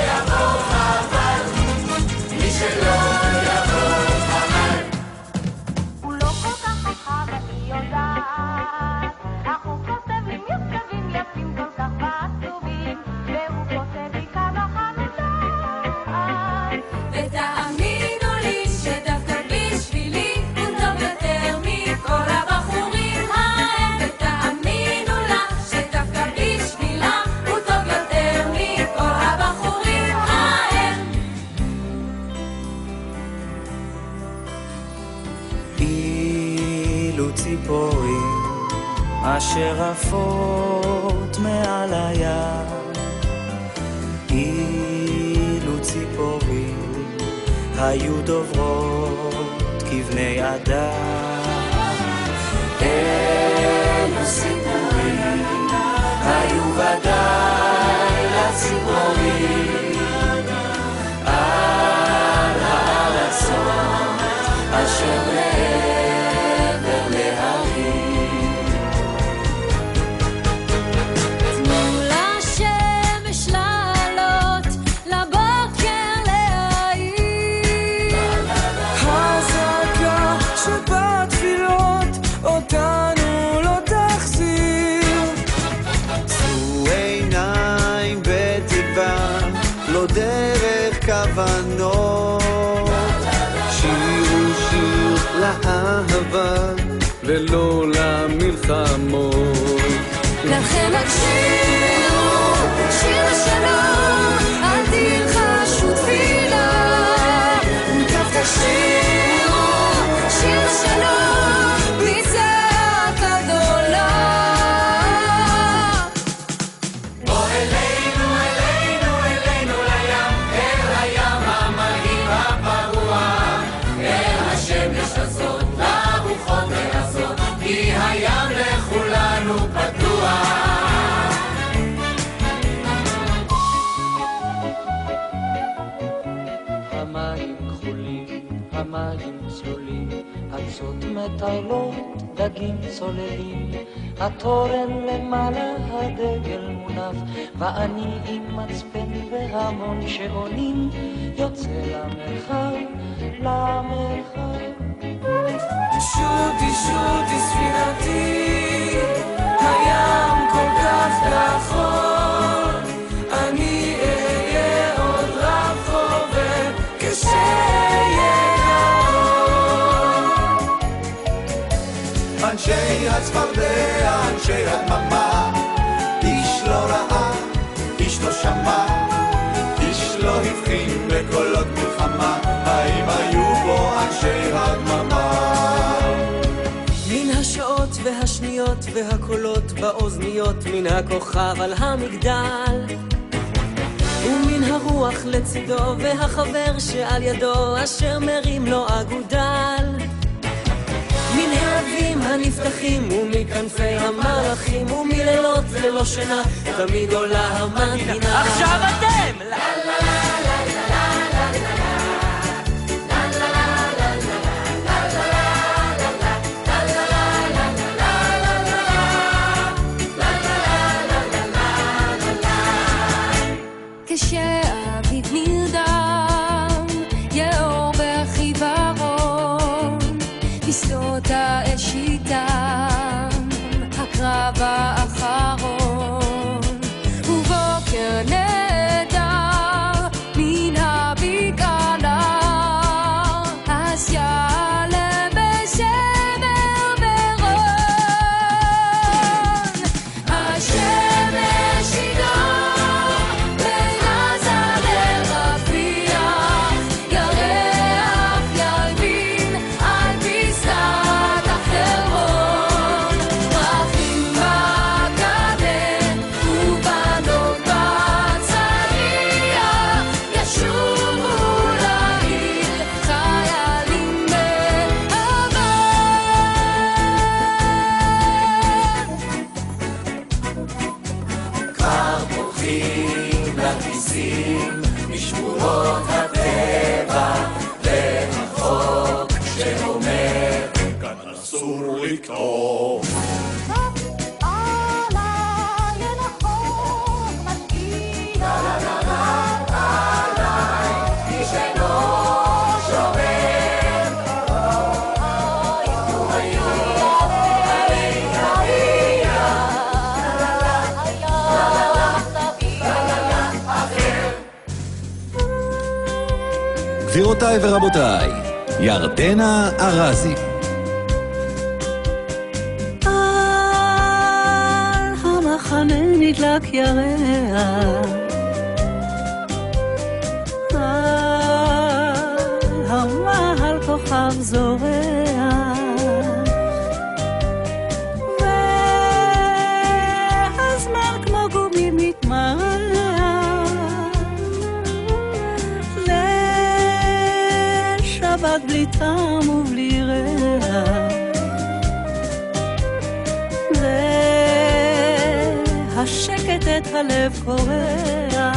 יבוא חבל, מי שלא יבוא חבל. הוא לא כל כך חכם, אני יודעת, אך הוא כותב לי מכתבים יפים כל כך ועצובים, והוא כותב לי כמה חמודות. ותאמינו לי שדווקא בשבילי הוא טוב יותר מכל הבחורים ההם. ותאמינו לה שדווקא בשבילה הוא טוב יותר מכל הבחורים ההם. אילו ציפורים אשר עפות מעל הים, אילו ציפורים היו דוברות כבני אדם, אלו סיפורים היו ודאי לציפורים על הארצות אשר מעבר להרים. תנו לשמש לעלות, לבוקר להאיר. חזקה שבתפילות אותנו לא תחזיר. שאו עיניים בתקווה, לא דרך כוונות. שירו שיר לאהבה ולא למלחמות. לכן הקשירו שיר השלום, אל תלחשו תפילה. וכך תשירו שיר השלום בצעקה גדולה. בוא אלינו, אלינו, אלינו לים, אל הים המלהיב הפרוע, אל השמש הזאת, לרוחות העזות, כי הים לכולנו פתוח. המים כחולים, המים צלולים, אצות מטיילות, דגים צוללים, התורן למעלה הדגל מונף, ואני עם מצפן והמון שעונים, יוצא למרחב, למרחב. שוטי, שוטי ספינתי, הים כל כך כחול, אני אהיה עוד רב חובר כשיהיה קרוב. אנשי הצפרדע, אנשי הדממה, איש לא ראה, איש לא שמע, איש לא הבחין בקולות מלחמה. האם היו בו אנשי הדממה? מן השעות והשניות והקולות באוזניות, מן הכוכב על המגדל, ומן הרוח לצידו והחבר שעל ידו אשר מרים לו אגודל, מן האבים הנפתחים ומכנפי המלאכים, ומלילות ללא שינה תמיד עולה המנגינה. עכשיו אתם! כשאביב נרדם, יאור בחיוורון, בשדות האש איתם, הקרב האחרון, ובוקר נהדר, הולכים לכיסים משמורות הטבע והחוק שאומר כאן אסור לקטוף גבירותיי ורבותיי, ירדנה ארזי. על המחנה נדלק ירח, על המעל כוכב זורח, והזמן כמו גומי מתמרח, שבת בלי טעם ובלי ריח, והשקט את הלב קורע.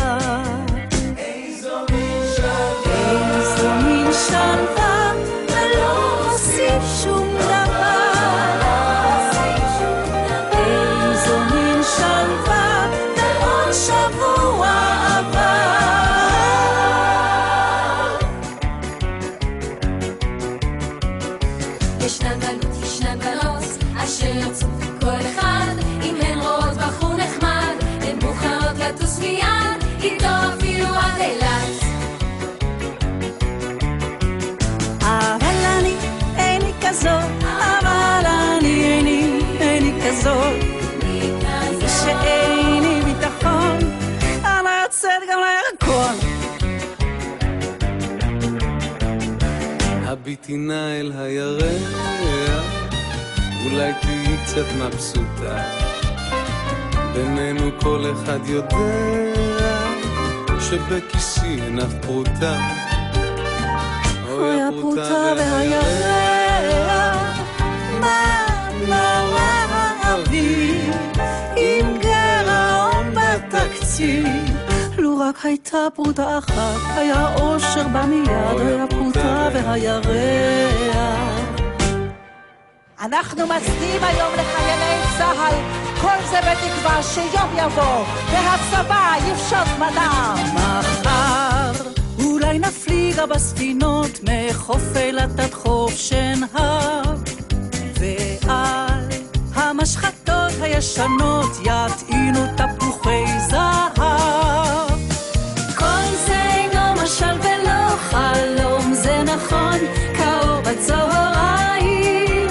איזו מין שלווה ולא עושים שום דבר, איזו מין שלווה ועוד שבוע עבר. ישנן בנות, ישנן בנות, אשר ירצו כל אחד, אם הן רואות בחור נחמד, הן מוכנות לטוס מיד, איתו אפילו עד אילת. אבל אני איני כזאת, אבל אני איני כזאת, שאיני ביטחון, אני יוצאת גם לירקון. הביטי נא אל הירח, אולי תהיי קצת מבסוטה, בינינו כל אחד יודע שבכיסי אין אף פרוטה. אוי הפרוטה והירח, מה נורא אביב, עם גרעון בתקציב. לו רק הייתה פרוטה אחת, היה אושר במיד, היה פרוטה והירח. אנחנו מצדיעים היום לחיילי צה"ל, כל זה בתקווה שיום יבוא והצבא יפשוט מדם. מחר אולי נפליגה בספינות מחוף אילת עד חוף שנהב, ועל המשחטות הישנות יטעינו תפוחי זהב. כל זה אינו משל ולא חלום, זה נכון כאור בצהריים.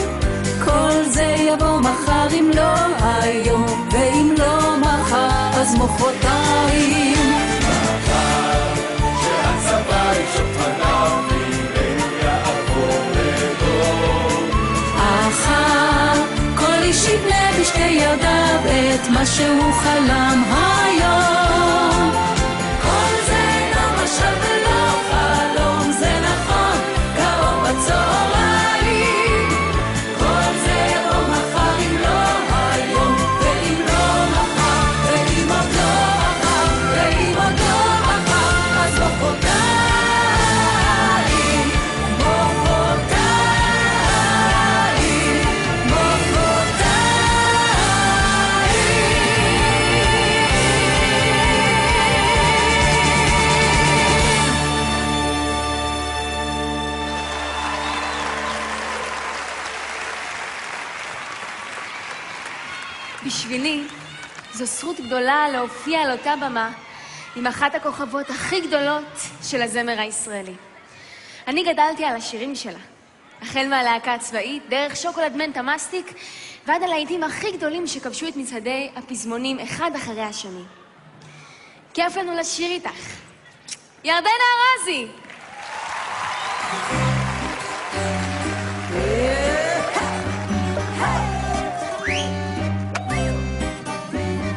כל זה יבוא מחר אם לא היום, ואם לא מחר אז מחרתיים. מחר שהצבא יפשוט פניו ויראה יעבור לדור. אחר כל איש יבנה בשתי ידיו את מה שהוא חלם היום. כל זה אינו משל ולא חלום, זה נכון כאור בצהריים. כל זה יבוא מחר אם לא היום, ואם לא מחר, ואם עוד לא מחר, ואם עוד לא מחר, אז מחרתיים, מחרתיים, בשבילי זו זכות גדולה להופיע על אותה במה עם אחת הכוכבות הכי גדולות של הזמר הישראלי. אני גדלתי על השירים שלה, החל מהלהקה הצבאית, דרך שוקולד מנטה מסטיק, ועד הלהיטים הכי גדולים שכבשו את מצעדי הפזמונים אחד אחרי השני. כיף לנו לשיר איתך. ירדנה ארזי!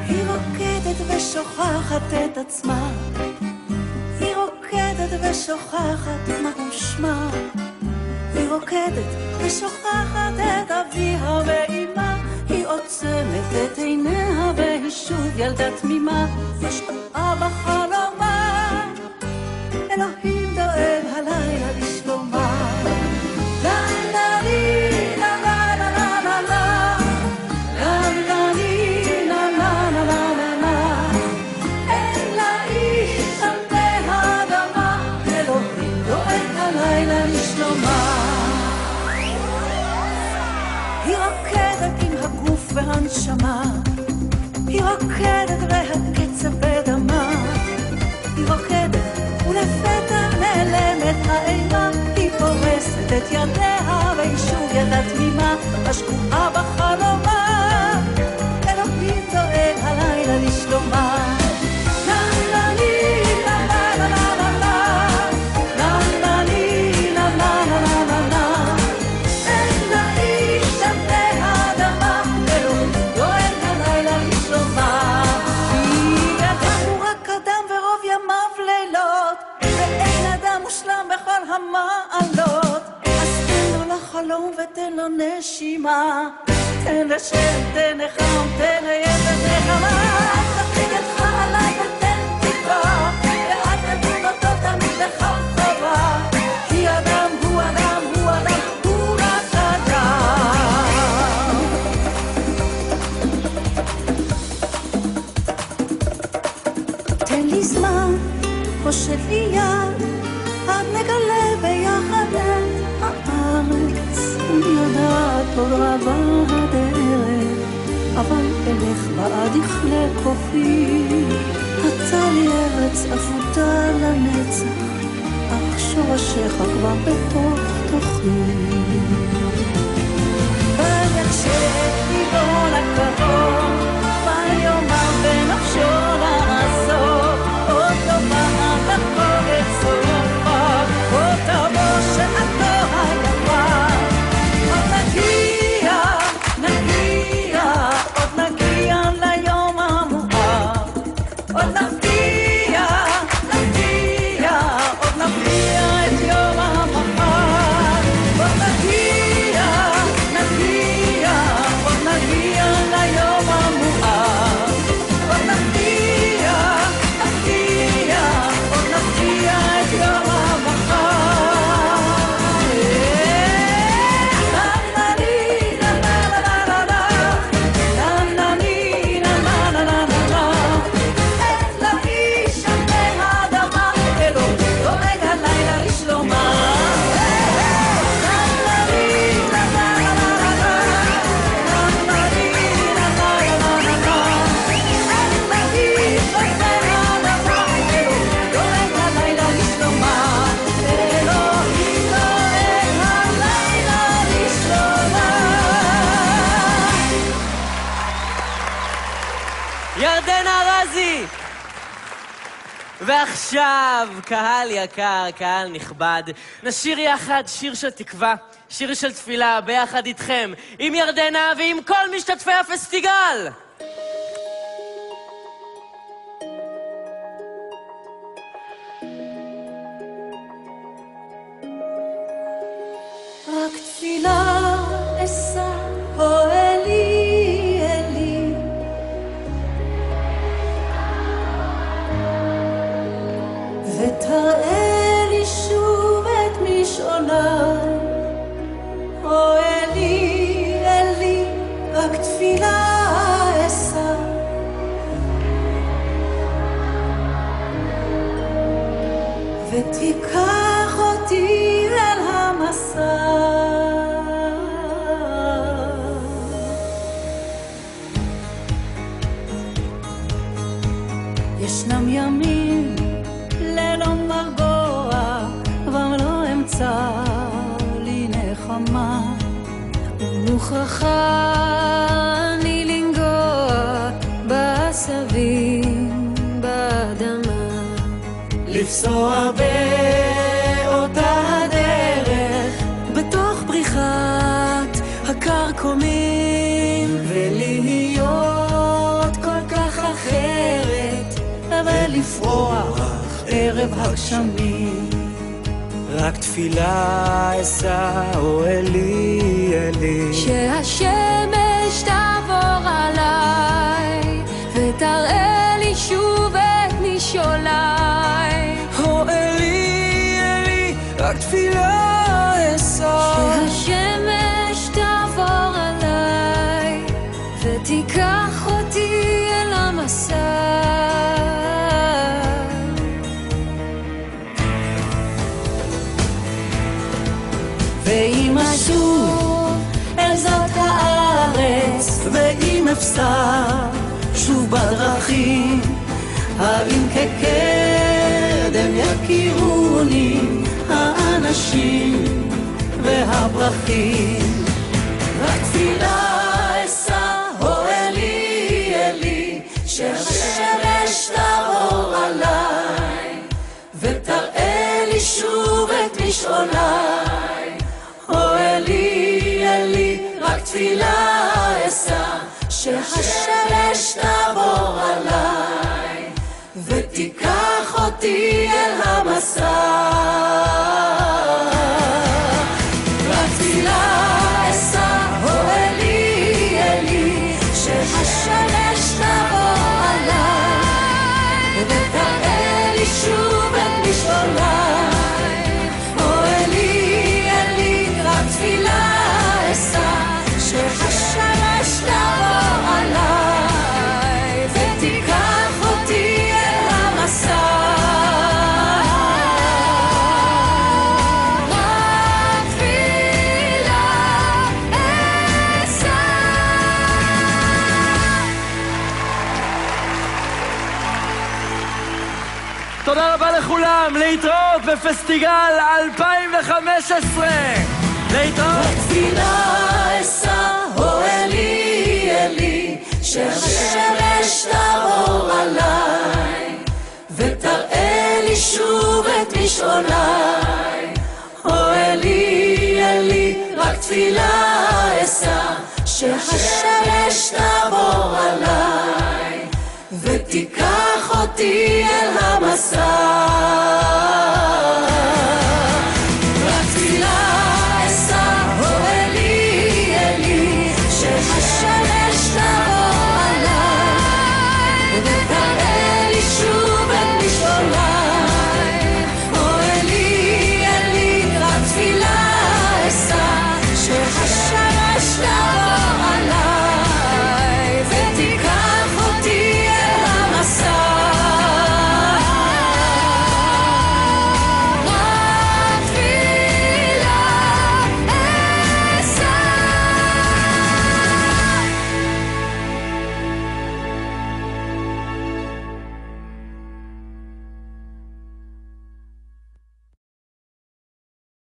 היא רוקדת ושוכחת את עצמה, היא רוקדת ושוכחת מה הוא שמה, היא רוקדת ושוכחת את אביה ואימה, היא עוצמת את עיניה והיא שוב ילדה תמימה משקועה בחלומה אלוהים דואג הלילה לשלומה לה לה לי לה לה לה לה לה לה לה לי לה לה לה לה לה אין לה איש על פני האדמה אלוהים דואג הלילה לשלומה היא רוקדת עם הגוף והנשמה היא רוקדת והקצב בדמה היא רוקדת ולפתע נעלמת האימה היא פורסת את ידיה והיא שוב ידה תמימה השקועה בחלומה אלוהים דואג הלילה לשלומה המעלות אז תן לו לחלום ותן לו נשימה תן לשם, תן לחם, תן לידע נחמה תפליג אותך עליי ותן תקווה ואל תדון אותו תמיד לך חובה כי אדם הוא אדם, הוא אדם, הוא רק אדם תן לי זמן, הושט לי יד עד נגלה ביחד את הארץ אני יודעת עוד רבה הדרך אבל אלך בעד יכלה כוחי אתה לי ארץ עבודה לנצח אך שורשיך כבר בתוך תוכי ויקשב ליבו לקרוב ויאמר בנפשו לעזוב עוד לא בא לחוג את סוף עוד תבוא שעתו היפה עוד נגיע, נגיע עוד נגיע ליום המואר עוד נפתיע, נפתיע עוד נפתיע את יום המחר עוד נגיע, נגיע עוד נגיע ליום המואר עוד נפתיע, נפתיע עוד נפתיע את יום ירדנה ארזי! ועכשיו, קהל יקר, קהל נכבד, נשיר יחד שיר של תקווה, שיר של תפילה, ביחד איתכם, עם ירדנה ועם כל משתתפי הפסטיגל! רק תפילה אשא, או אלי, אלי ותראה לי שוב את משעולי או אלי, אלי רק תפילה אשא ותיקח אותי אל המסע ישנם ימים ללא מרגוע כבר לא אמצא לי נחמה ומוכרחה אני לנגוע בעשבים באדמה לפסוע באותה הדרך בתוך בריחת הקרקומים ולהיות כל כך אחרת אבל לפרוח ערב הגשמים רק תפילה אשא או אלי אלי שהשמש תבוא עליי, ותראה לי שוב את משעוליי. הו אלי, אלי, רק תפילה אשא. שהשמש תעבור עליי, ותיקח אותי אל המסע. ואם אשוב אל זאת הארץ, ואם אפסע שוב בדרכים, הרים כקדם יכירוני האנשים והפרחים. רק תפילה אשא, הו אלי, אלי, שהשמש תעבור עליי, ותראה לי שוב את משעוליי. הו אלי, אלי, רק תפילה אשא, שהשמש תעבור עליי, ותיקח אותי אל המסע. רק תפילה אשא, הו אלי, אלי, שהשמש תעבור עליי, ותראה לי שוב את משעוליי. הו אלי, אלי, רק תפילה אשא, שהשמש תעבור עליי, ותיקח אותי אל המסע. רק תפילה אשא. תודה רבה לכולם, להתראות בפסטיגל 2015. להתראות. תפילה אשא, הו אלי, אלי, שהשמש תעבור עליי, ותראה לי שוב את משעוליי. הו אלי, אלי, רק תפילה אשא, שהשמש תעבור עליי, ותיקח אותי אל המסע.